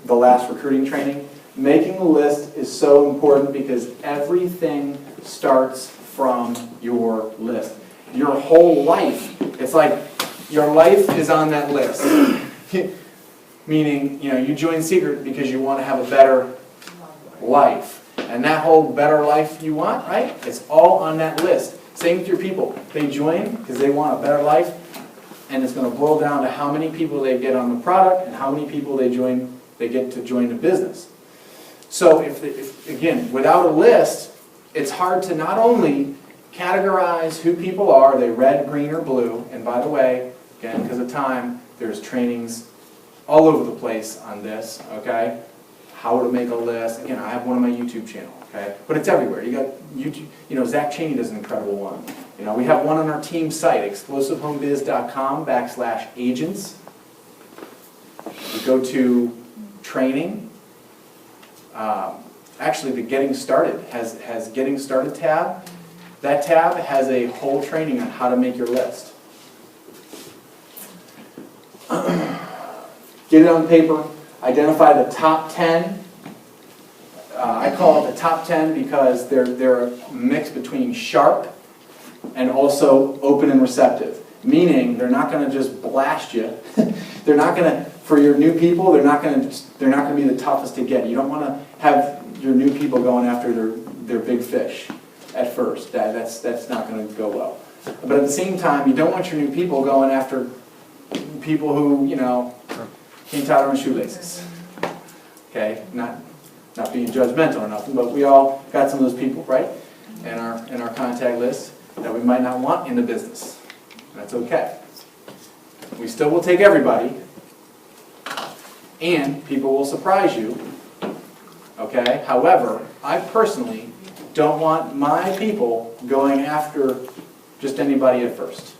the last recruiting training. Making a list is so important because everything starts from your list. Your whole life, it's like your life is on that list. Meaning, you join Secret because you want to have a better life. And that whole better life you want, right? It's all on that list. Same with your people. They join because they want a better life, and it's going to boil down to how many people they get on the product and how many people they get to join the business. So if again, without a list, it's hard to not only categorize who people are, they red, green, or blue, and by the way, again, because of time, there's trainings all over the place on this, okay? How to make a list. Again, I have one on my YouTube channel, okay? But it's everywhere. You got YouTube, Zach Cheney does an incredible one. We have one on our team site, explosivehomebiz.com/agents. You go to training. Actually, the Getting Started has Getting Started tab. That tab has a whole training on how to make your list. Get it on paper. Identify the top 10. I call it the top 10 because they're a mix between sharp and also open and receptive. Meaning they're not going to just blast you. They're not going to, for your new people, they're not going to be the toughest to get. You don't want to have your new people going after their big fish at first. That's not going to go well. But at the same time, you don't want your new people going after people who, can't tie their own shoelaces. Okay, not being judgmental or nothing, but we all got some of those people, right, in our contact list that we might not want in the business. That's okay. We still will take everybody, and people will surprise you. Okay. However, I personally don't want my people going after just anybody at first.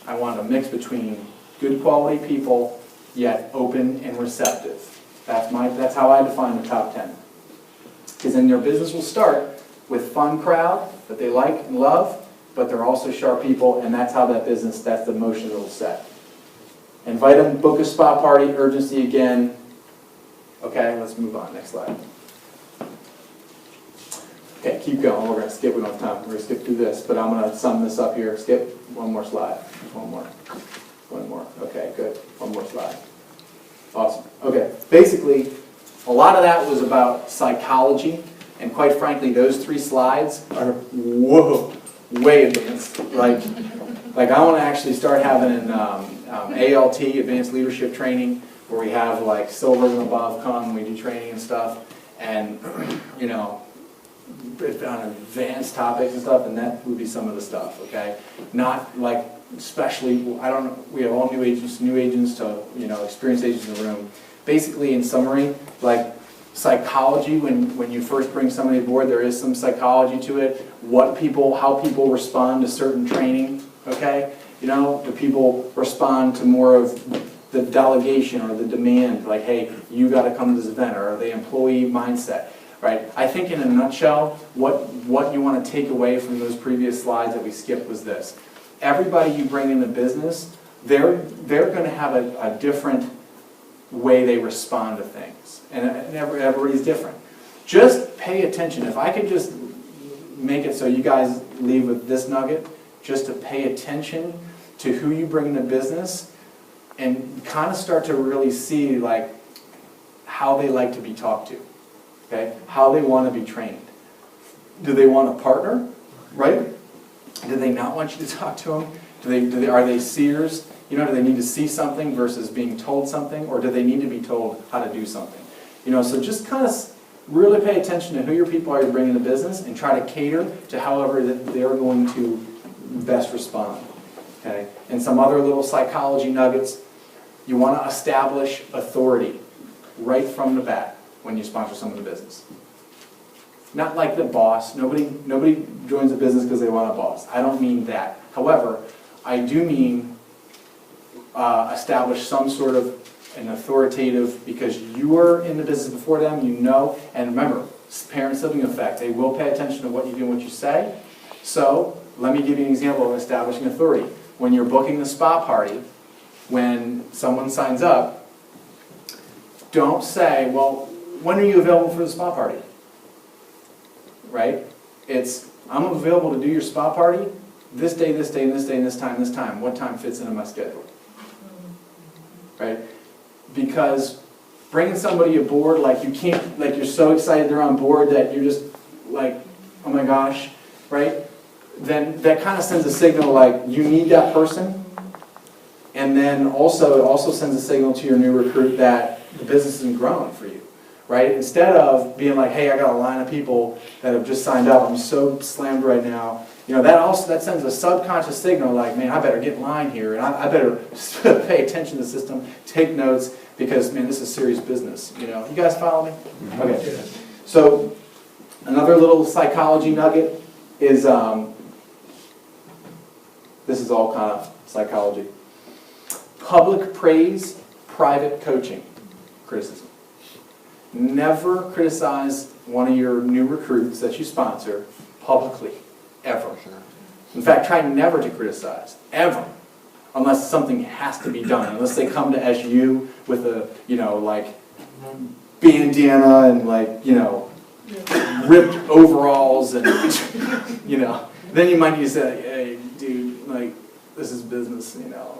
I want a mix between good quality people, yet open and receptive. That's how I define the top 10. Because then their business will start with fun crowd that they like and love, but they're also sharp people, and that's how that's the motion it'll set. Invite them, book a spa party, urgency again. Okay, let's move on. Next slide. Okay, keep going. We're going to skip. We don't have time. We're going to skip through this, but I'm going to sum this up here. Skip one more slide. One more. Okay, good. One more slide. Awesome. Okay, basically, a lot of that was about psychology, and quite frankly, those 3 slides are way advanced. Like I want to actually start having an ALT, Advanced Leadership Training, where we have like silver and above come, we do training and stuff, and on advanced topics and stuff, and that would be some of the stuff. Okay, not like especially we have all new agents to experienced agents in the room. Basically, in summary, like psychology, when you first bring somebody aboard, there is some psychology to it. How people respond to certain training. Okay, do people respond to more of the delegation or the demand, like, hey, you got to come to this event, or the employee mindset, right? I think in a nutshell, what you want to take away from those previous slides that we skipped was this. Everybody you bring in the business, they're going to have a different way they respond to things, and everybody's different. Just pay attention. If I could just make it so you guys leave with this nugget, just to pay attention to who you bring in the business, and kind of start to really see like how they like to be talked to, okay? How they want to be trained. Do they want a partner, right? Do they not want you to talk to them? Are they seers? Do they need to see something versus being told something, or do they need to be told how to do something? So just kind of really pay attention to who your people are you bringing in the business, and try to cater to however that they're going to best respond. Okay? And some other little psychology nuggets. You want to establish authority right from the bat when you sponsor someone in the business. Not like the boss. Nobody joins a business because they want a boss. I don't mean that. However, I do mean establish some sort of an authoritative, because you were in the business before them, and remember, parent-sibling effect. They will pay attention to what you do and what you say. So let me give you an example of establishing authority. When you're booking the spa party, when someone signs up, don't say, well, when are you available for the spa party? Right? It's, I'm available to do your spa party this day, this day, and this day, and this time. What time fits into my schedule? Right? Because bringing somebody aboard, like you can't, like you're so excited they're on board that you're just like, oh my gosh, right? Then that kind of sends a signal like you need that person. And then also, it also sends a signal to your new recruit that the business isn't growing for you, right? Instead of being like, hey, I got a line of people that have just signed up, I'm so slammed right now. You know, that sends a subconscious signal like, man, I better get in line here, and I better pay attention to the system, take notes, because, man, this is serious business. You know, you guys follow me? Okay. So, another little psychology nugget is, this is all kind of psychology. Public praise, private coaching, criticism. Never criticize one of your new recruits that you sponsor publicly, ever. In fact, try never to criticize, ever, unless something has to be done. Unless they come to SU with a, you know, like bandana and like, you know, ripped overalls and, you know, then you might need to say, hey, dude, like, this is business, you know.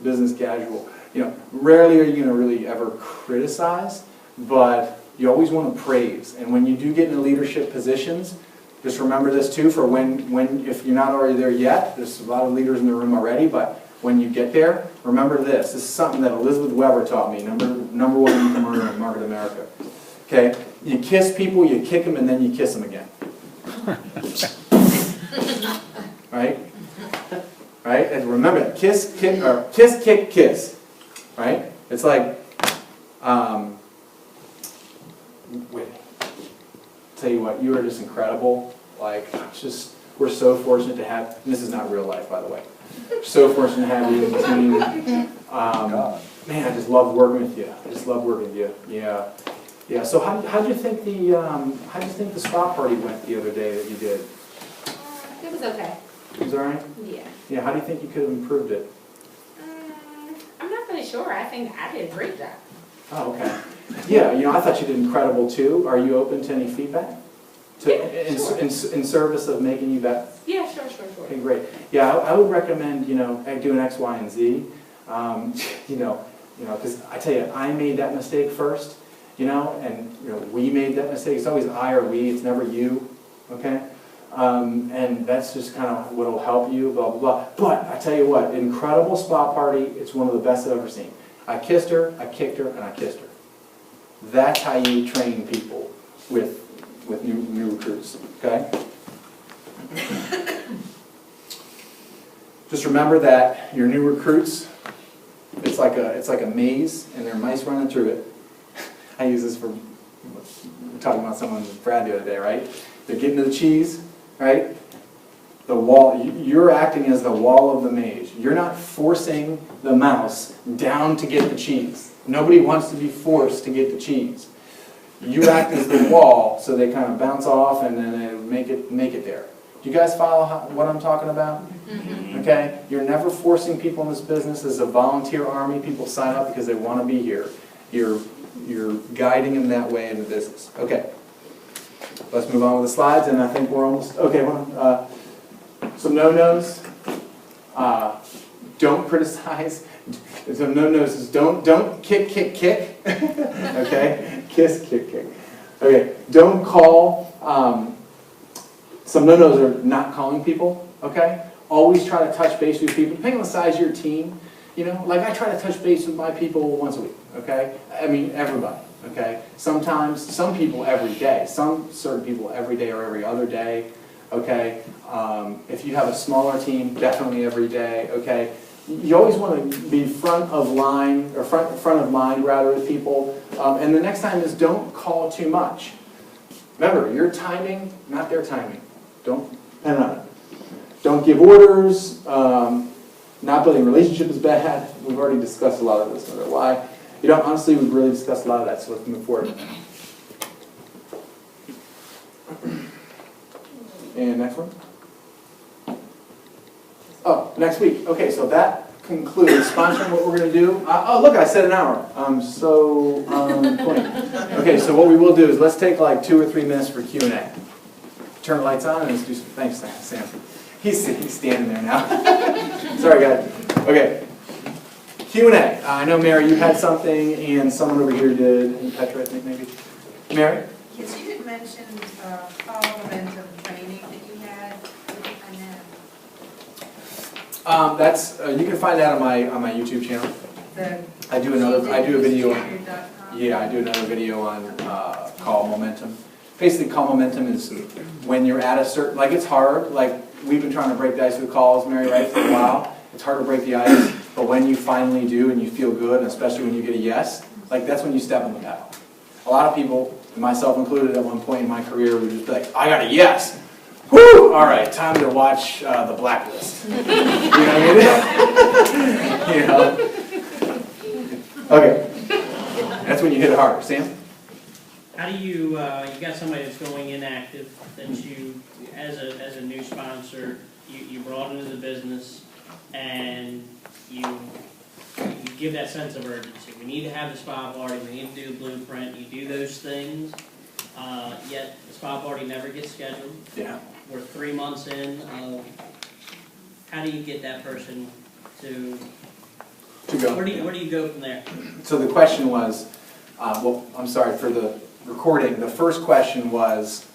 Business casual. You know, rarely are you going to really ever criticize, but you always want to praise. And when you do get into leadership positions, just remember this too, for when if you're not already there yet, there's a lot of leaders in the room already, but when you get there, remember this. This is something that Elizabeth Weber taught me, number one income earner in Market America. Okay? You kiss people, you kick them, and then you kiss them again. Right? Right? And remember that. Kiss, kick, or kiss, kick, kiss. Right? It's like, wait. Tell you what, you are just incredible. Like, just, we're so fortunate to have, and this is not real life, by the way. So fortunate to have you in the team. Man, I just love working with you. I just love working with you. Yeah. Yeah. So how'd you think the spa party went the other day that you did? It was okay. It was all right? Yeah. Yeah, how do you think you could have improved it? I'm not really sure. I think I did a great job. Oh, okay. Yeah, you know, I thought you did incredible too. Are you open to any feedback? In service of making you better? Yeah, sure. Okay, great. Yeah, I would recommend, you know, doing X, Y, and Z. You know, because I tell you, I made that mistake first, you know, and, you know, we made that mistake. It's always I or we, it's never you, okay? And that's just kind of what will help you, blah, blah, blah. But I tell you what, incredible spa party. It's one of the best I've ever seen. I kissed her, I kicked her, and I kissed her. That's how you train people with new recruits, okay? Just remember that your new recruits, it's like a maze, and there are mice running through it. I use this for talking about someone with Brad the other day, right? They're getting to the cheese, right? The wall, you're acting as the wall of the maze. You're not forcing the mouse down to get the cheese. Nobody wants to be forced to get the cheese. You act as the wall, so they kind of bounce off and then they make it there. Do you guys follow what I'm talking about? Mm-hmm. Okay? You're never forcing people in this business. As a volunteer army, people sign up because they want to be here. You're guiding them that way in the business. Okay. Let's move on with the slides, and I think we're almost, okay, some no-nos. Don't criticize. Some no-nos is don't kick, okay? Kiss, kick. Okay, don't call. Some no-nos are not calling people, okay? Always try to touch base with people, depending on the size of your team. You know, like I try to touch base with my people once a week, okay? I mean, everybody, okay? Sometimes, some people every day, some certain people every day or every other day, okay? If you have a smaller team, definitely every day, okay? You always want to be front of line, or front of mind rather with people. And the next time is don't call too much. Remember, your timing, not their timing. Don't depend on it. Don't give orders. Not building relationship is bad. We've already discussed a lot of this. Why? You know, honestly, we've really discussed a lot of that, so let's move forward. And next one. Oh, next week. Okay, so that concludes sponsoring what we're going to do. Oh, look, I said an hour. I'm so 20. Okay, so what we will do is let's take like 2 or 3 minutes for Q&A. Turn the lights on and let's do some, thanks, Sam. He's standing there now. Sorry, guys. Okay. Q&A. I know, Mary, you had something, and someone over here did, and Petra, I think, maybe. Mary? Yes, you had mentioned fall momentum training that you had. That's, you can find that on my YouTube channel. I do a video on, yeah, I do another video on call momentum. Basically, call momentum is when you're at a certain, like it's hard, like we've been trying to break the ice with calls, Mary, right, for a while. It's hard to break the ice, but when you finally do and you feel good, and especially when you get a yes, like that's when you step on the pedal. A lot of people, myself included at one point in my career, would just be like, I got a yes. Woo! All right, time to watch The Blacklist. You know what I mean? You know? Okay. That's when you hit it hard. Sam? How do you, you got somebody that's going inactive, that you, as a new sponsor, you brought into the business, and you give that sense of urgency. We need to have the spa party, we need to do the blueprint, you do those things, yet the spa party never gets scheduled. Yeah. We're 3 months in, how do you get that person to go. Where do you go from there? So the question was, well, I'm sorry for the recording. The first question was,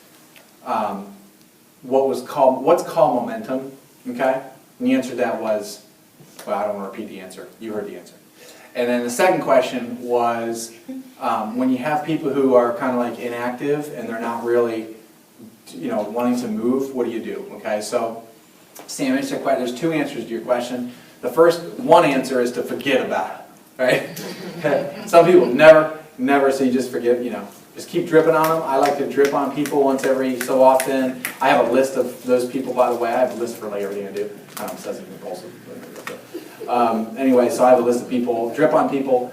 what's call momentum? Okay, and the answer to that was, well, I don't want to repeat the answer. You heard the answer. And then the second question was, when you have people who are kind of like inactive and they're not really, wanting to move, what do you do? Okay, so Sam, there's 2 answers to your question. The first one answer is to forget about it, right? Some people never, so you just forget, just keep dripping on them. I like to drip on people once every so often. I have a list of those people, by the way. I have a list for like everything I do. Kind of obsessive compulsive. Anyway, so I have a list of people. Drip on people.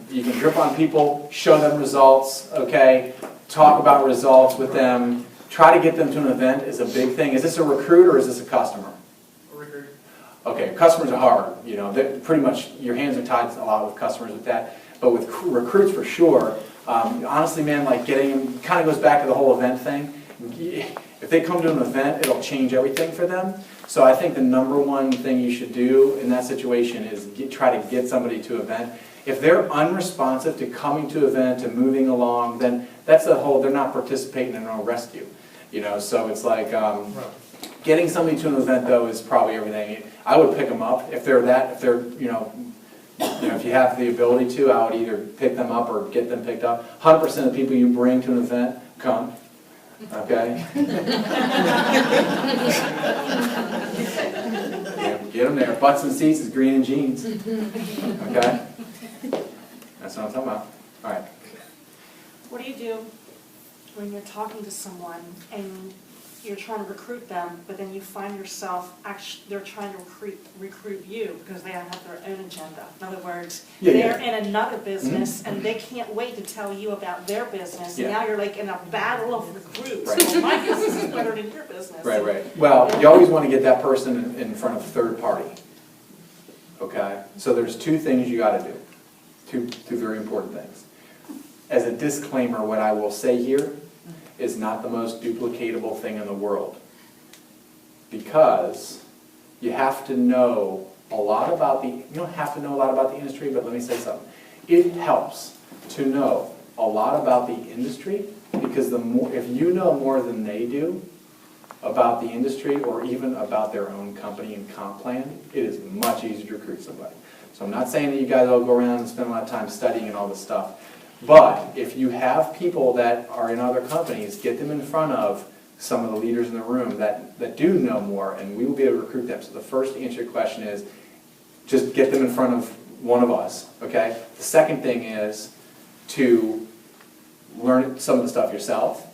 You can drip on people, show them results, okay? Talk about results with them. Try to get them to an event is a big thing. Is this a recruit or is this a customer? Okay, customers are hard, pretty much your hands are tied a lot with customers with that, but with recruits for sure, honestly, man, like getting them, kind of goes back to the whole event thing. If they come to an event, it'll change everything for them. So I think the number 1 thing you should do in that situation is try to get somebody to an event. If they're unresponsive to coming to an event, to moving along, then that's the whole, they're not participating in a rescue, so it's like, getting somebody to an event, though, is probably everything. I would pick them up if they're, if you have the ability to, I would either pick them up or get them picked up. 100% of the people you bring to an event come, okay? Get them there. Butts and seats is green and jeans, okay? That's what I'm talking about. All right. What do you do when you're talking to someone and you're trying to recruit them, but then you find yourself they're trying to recruit you because they have their own agenda? In other words, they're in another business and they can't wait to tell you about their business. And now you're like in a battle of recruits. Right. Well, my business is better than your business. Right. Well, you always want to get that person in front of a third party. Okay? So there's 2 things you got to do. Two very important things. As a disclaimer, what I will say here is not the most duplicatable thing in the world, because you have to know a lot about you don't have to know a lot about the industry, but let me say something. It helps to know a lot about the industry, because if you know more than they do about the industry or even about their own company and comp plan, it is much easier to recruit somebody. So I'm not saying that you guys all go around and spend a lot of time studying and all this stuff. But if you have people that are in other companies, get them in front of some of the leaders in the room that do know more, and we will be able to recruit them. So the first answer to your question is just get them in front of one of us, okay? The second thing is to learn some of the stuff yourself,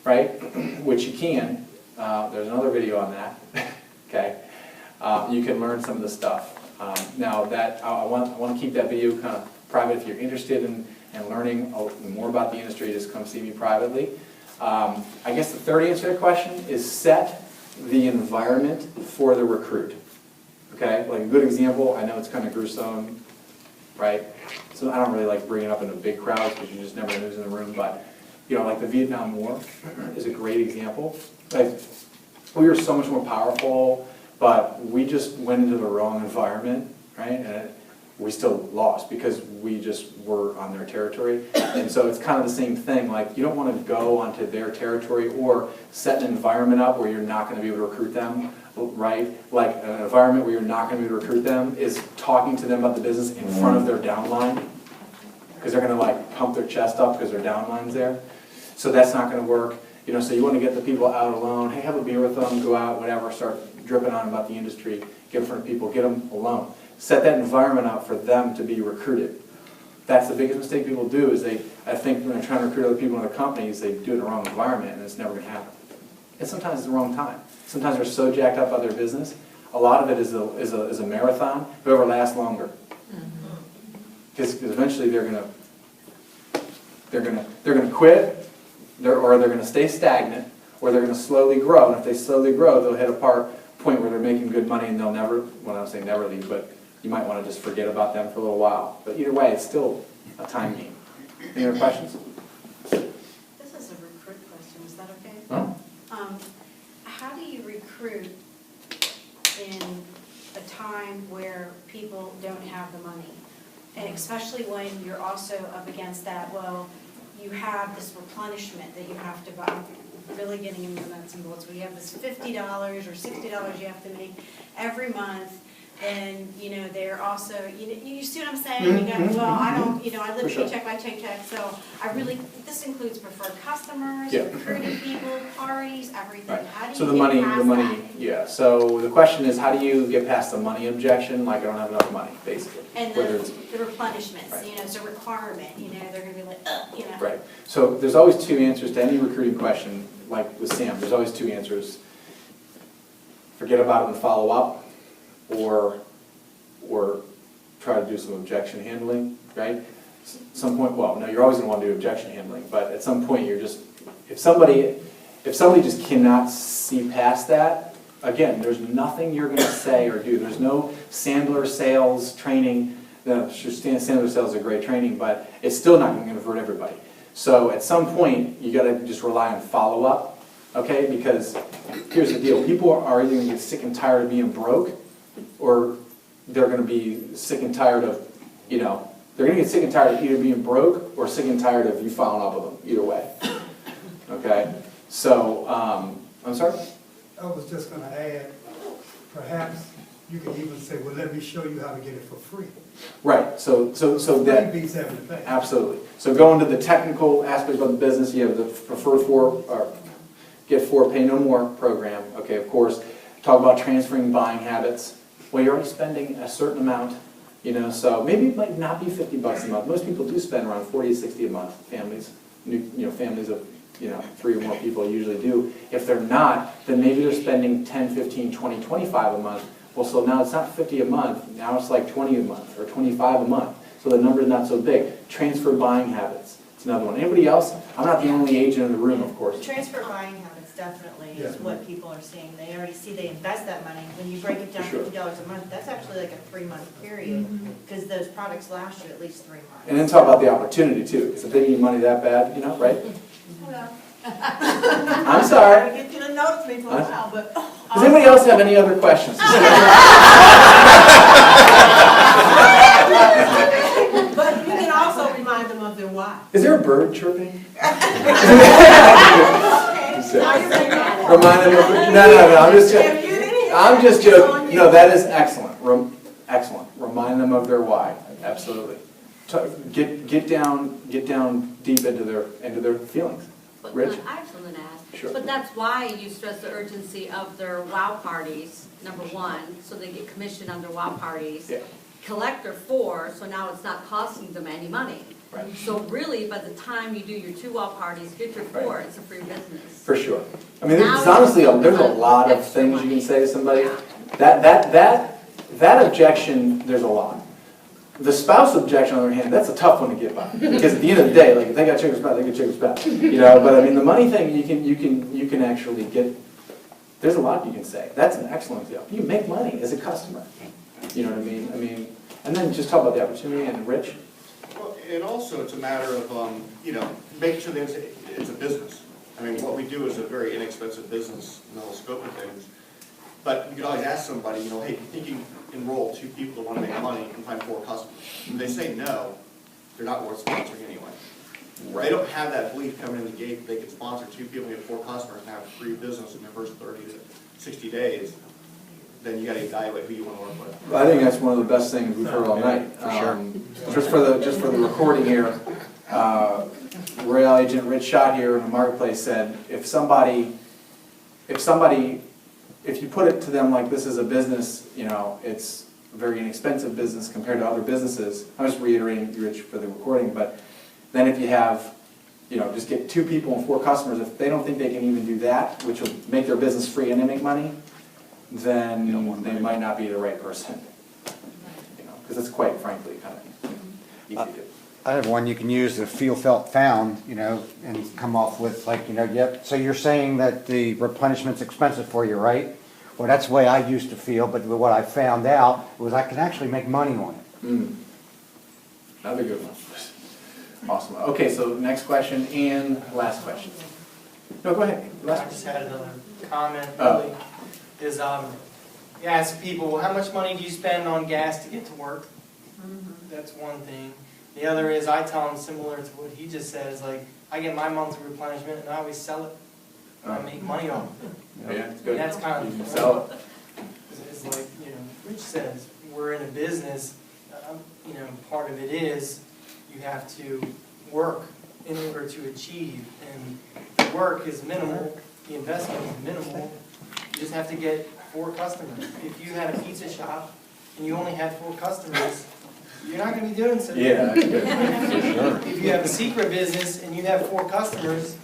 right? Which you can. There's another video on that, okay? You can learn some of the stuff. Now that I want to keep that video kind of private. If you're interested in learning more about the industry, just come see me privately. I guess the third answer to the question is set the environment for the recruit. Okay, like a good example, I know it's kind of gruesome, right? So I don't really like bringing it up into big crowds because you just never know who's in the room, but, like the Vietnam War is a great example. Like, we were so much more powerful, but we just went into the wrong environment, right? And we still lost because we just were on their territory. And so it's kind of the same thing, like you don't want to go onto their territory or set an environment up where you're not going to be able to recruit them, right? Like an environment where you're not going to be able to recruit them is talking to them about the business in front of their downline, because they're going to like pump their chest up because their downline's there. So that's not going to work. So you want to get the people out alone, hey, have a beer with them, go out, whatever, start dripping on about the industry, get in front of people, get them alone. Set that environment up for them to be recruited. That's the biggest mistake people do is I think when they're trying to recruit other people in other companies, they do it in the wrong environment and it's never going to happen. And sometimes it's the wrong time. Sometimes they're so jacked up by their business. A lot of it is a marathon. Whoever lasts longer. Because eventually they're gonna quit, or they're gonna stay stagnant, or they're gonna slowly grow. And if they slowly grow, they'll hit a point where they're making good money and they'll never, well, I don't say never leave, but you might want to just forget about them for a little while. But either way, it's still a time game. Any other questions? This is a recruit question, is that okay? Huh? How do you recruit in a time where people don't have the money? And especially when you're also up against that, well, you have this replenishment that you have to buy. Really getting into the nuts and bolts, where you have this $50 or $60 you have to make every month, and they're also, you see what I'm saying? You go, well, I don't, I live paycheck by paycheck, so this includes preferred customers, Yeah. recruiting people, parties, everything. Right. How do you So get the money, past that? yeah. So the question is, how do you get past the money objection? Like, I don't have enough money, basically. And Whether the it's- replenishments, Right. it's a requirement, they're gonna be like, Right. So there's always two answers to any recruiting question. Like with Sam, there's always two answers. Forget about it and follow up, or try to do some objection handling, right? Some point, well, no, you're always gonna want to do objection handling, but at some point you're just, if somebody just cannot see past that, again, there's nothing you're gonna say or do. There's no Sandler sales training. No, sure, Sandler sales is a great training, but it's still not gonna convert everybody. So at some point, you gotta just rely on follow-up, okay? Because here's the deal, people are either gonna get sick and tired of being broke, or they're gonna be sick and tired of, they're gonna get sick and tired of either being broke or sick and tired of you following up with them, either way. Okay? So, I'm sorry? I was just gonna add, perhaps you could even say, well, let me show you how to get it for free. Right, so that. Free beats everything. Absolutely. So go into the technical aspect of the business, you have the prefer for, or get for, pay no more program, okay, of course. Talk about transferring buying habits. Well, you're already spending a certain amount, so maybe it might not be $50 a month. Most people do spend around 40 to 60 a month, families, families of, 3 or more people usually do. If they're not, then maybe they're spending 10, 15, 20, 25 a month. Well, so now it's not 50 a month, now it's like 20 a month or 25 a month. So the number's not so big. Transfer buying habits. It's another one. Anybody else? I'm not the only agent in the room, of course. Transfer buying habits definitely Yeah. is what people are seeing. They already see they invest that money. When you break it down Sure. $50 a month, that's actually like a 3-month period, because those products last you at least 3 months. And then talk about the opportunity too, because if they need money that bad, right? I'm sorry. Get you to notice me for a while, but. Does anybody else have any other questions? But you can also remind them of their why. Is there a bird chirping? Okay, now you're ready. Remind them of, no, I'm just joking. I'm just joking. No, that is excellent. Excellent. Remind them of their why. Absolutely. Get down deep into their feelings. But Rich? I have something to ask. Sure. But that's why you stress the urgency of their WOW parties, number one, so they get commission on their WOW parties. Yeah. Collector 4, so now it's not costing them any money. Right. So really, by the time you do your 2 WOW parties, get your 4, Right. it's a free business. For sure. I mean, Now it's honestly, it's there's a lot of extra things you money. can say to somebody. Yeah. That objection, there's a lot. The spouse objection, on the other hand, that's a tough one to get by. Because at the end of the day, like, if they got check their spouse, they can check their spouse. But I mean, the money thing, you can actually get, there's a lot you can say. That's an excellent example. You make money as a customer. You know what I mean? And then just talk about the opportunity, and Rich? Well, and also it's a matter of, making sure that it's a business. I mean, what we do is a very inexpensive business in the whole scope of things. But you can always ask somebody, hey, you think you can enroll 2 people that want to make money and find 4 customers? If they say no, they're not worth sponsoring anyway. They don't have that belief coming in the gate that they can sponsor 2 people and get 4 customers and have free business in their first 30 to 60 days. Then you got to evaluate who you want to work with. I think that's one of the best things we've heard all night. For sure. Just for the recording here, Royal Agent Rich Schott here in the marketplace said, if you put it to them like this is a business, it's a very inexpensive business compared to other businesses. I'm just reiterating, Rich, for the recording, but then if you have, just get 2 people and 4 customers, if they don't think they can even do that, which will make their business free and they make money, then they might not be the right person. Because it's quite frankly kind of easy to do. I have one you can use, the feel, felt, found, and come off with yep. So you're saying that the replenishment's expensive for you, right? Well, that's the way I used to feel, but what I found out was I can actually make money on it. Another good one. Awesome. Okay, so next question and last question. No, go ahead. I Last just had another comment, Oh. really, is, you ask people, well, how much money do you spend on gas to get to work? That's one thing. The other is, I tell them similar to what he just said, is like, I get my monthly replenishment and I always sell it. And I make money on it. Yeah, it's good. That's kind of You can sell it. It's like, Rich says, we're in a business, part of it is you have to work in order to achieve. And the work is minimal, the investment is minimal. You just have to get 4 customers. If you had a pizza shop and you only had 4 customers, you're not going to be doing so. Yeah, that's good. If you have a secret business and you have 4 customers,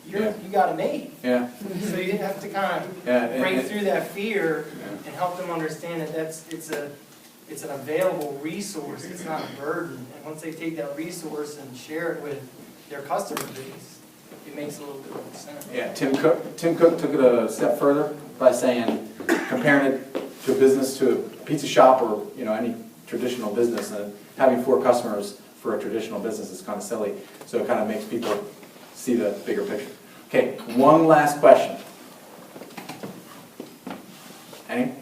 you got it made. Yeah. So you have to kind of break through that fear and help them understand that it's an available resource. It's not a burden. And once they take that resource and share it with their customer base, it makes a little bit more sense. Yeah, Tim Cook took it a step further by saying, comparing it to a business, to a pizza shop or any traditional business, and having 4 customers for a traditional business is kind of silly. So it kind of makes people see the bigger picture. Okay, one last question. Any?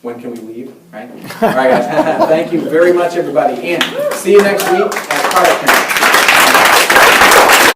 When can we leave? Right? All right, guys. Thank you very much, everybody, and see you next week at Product Connect.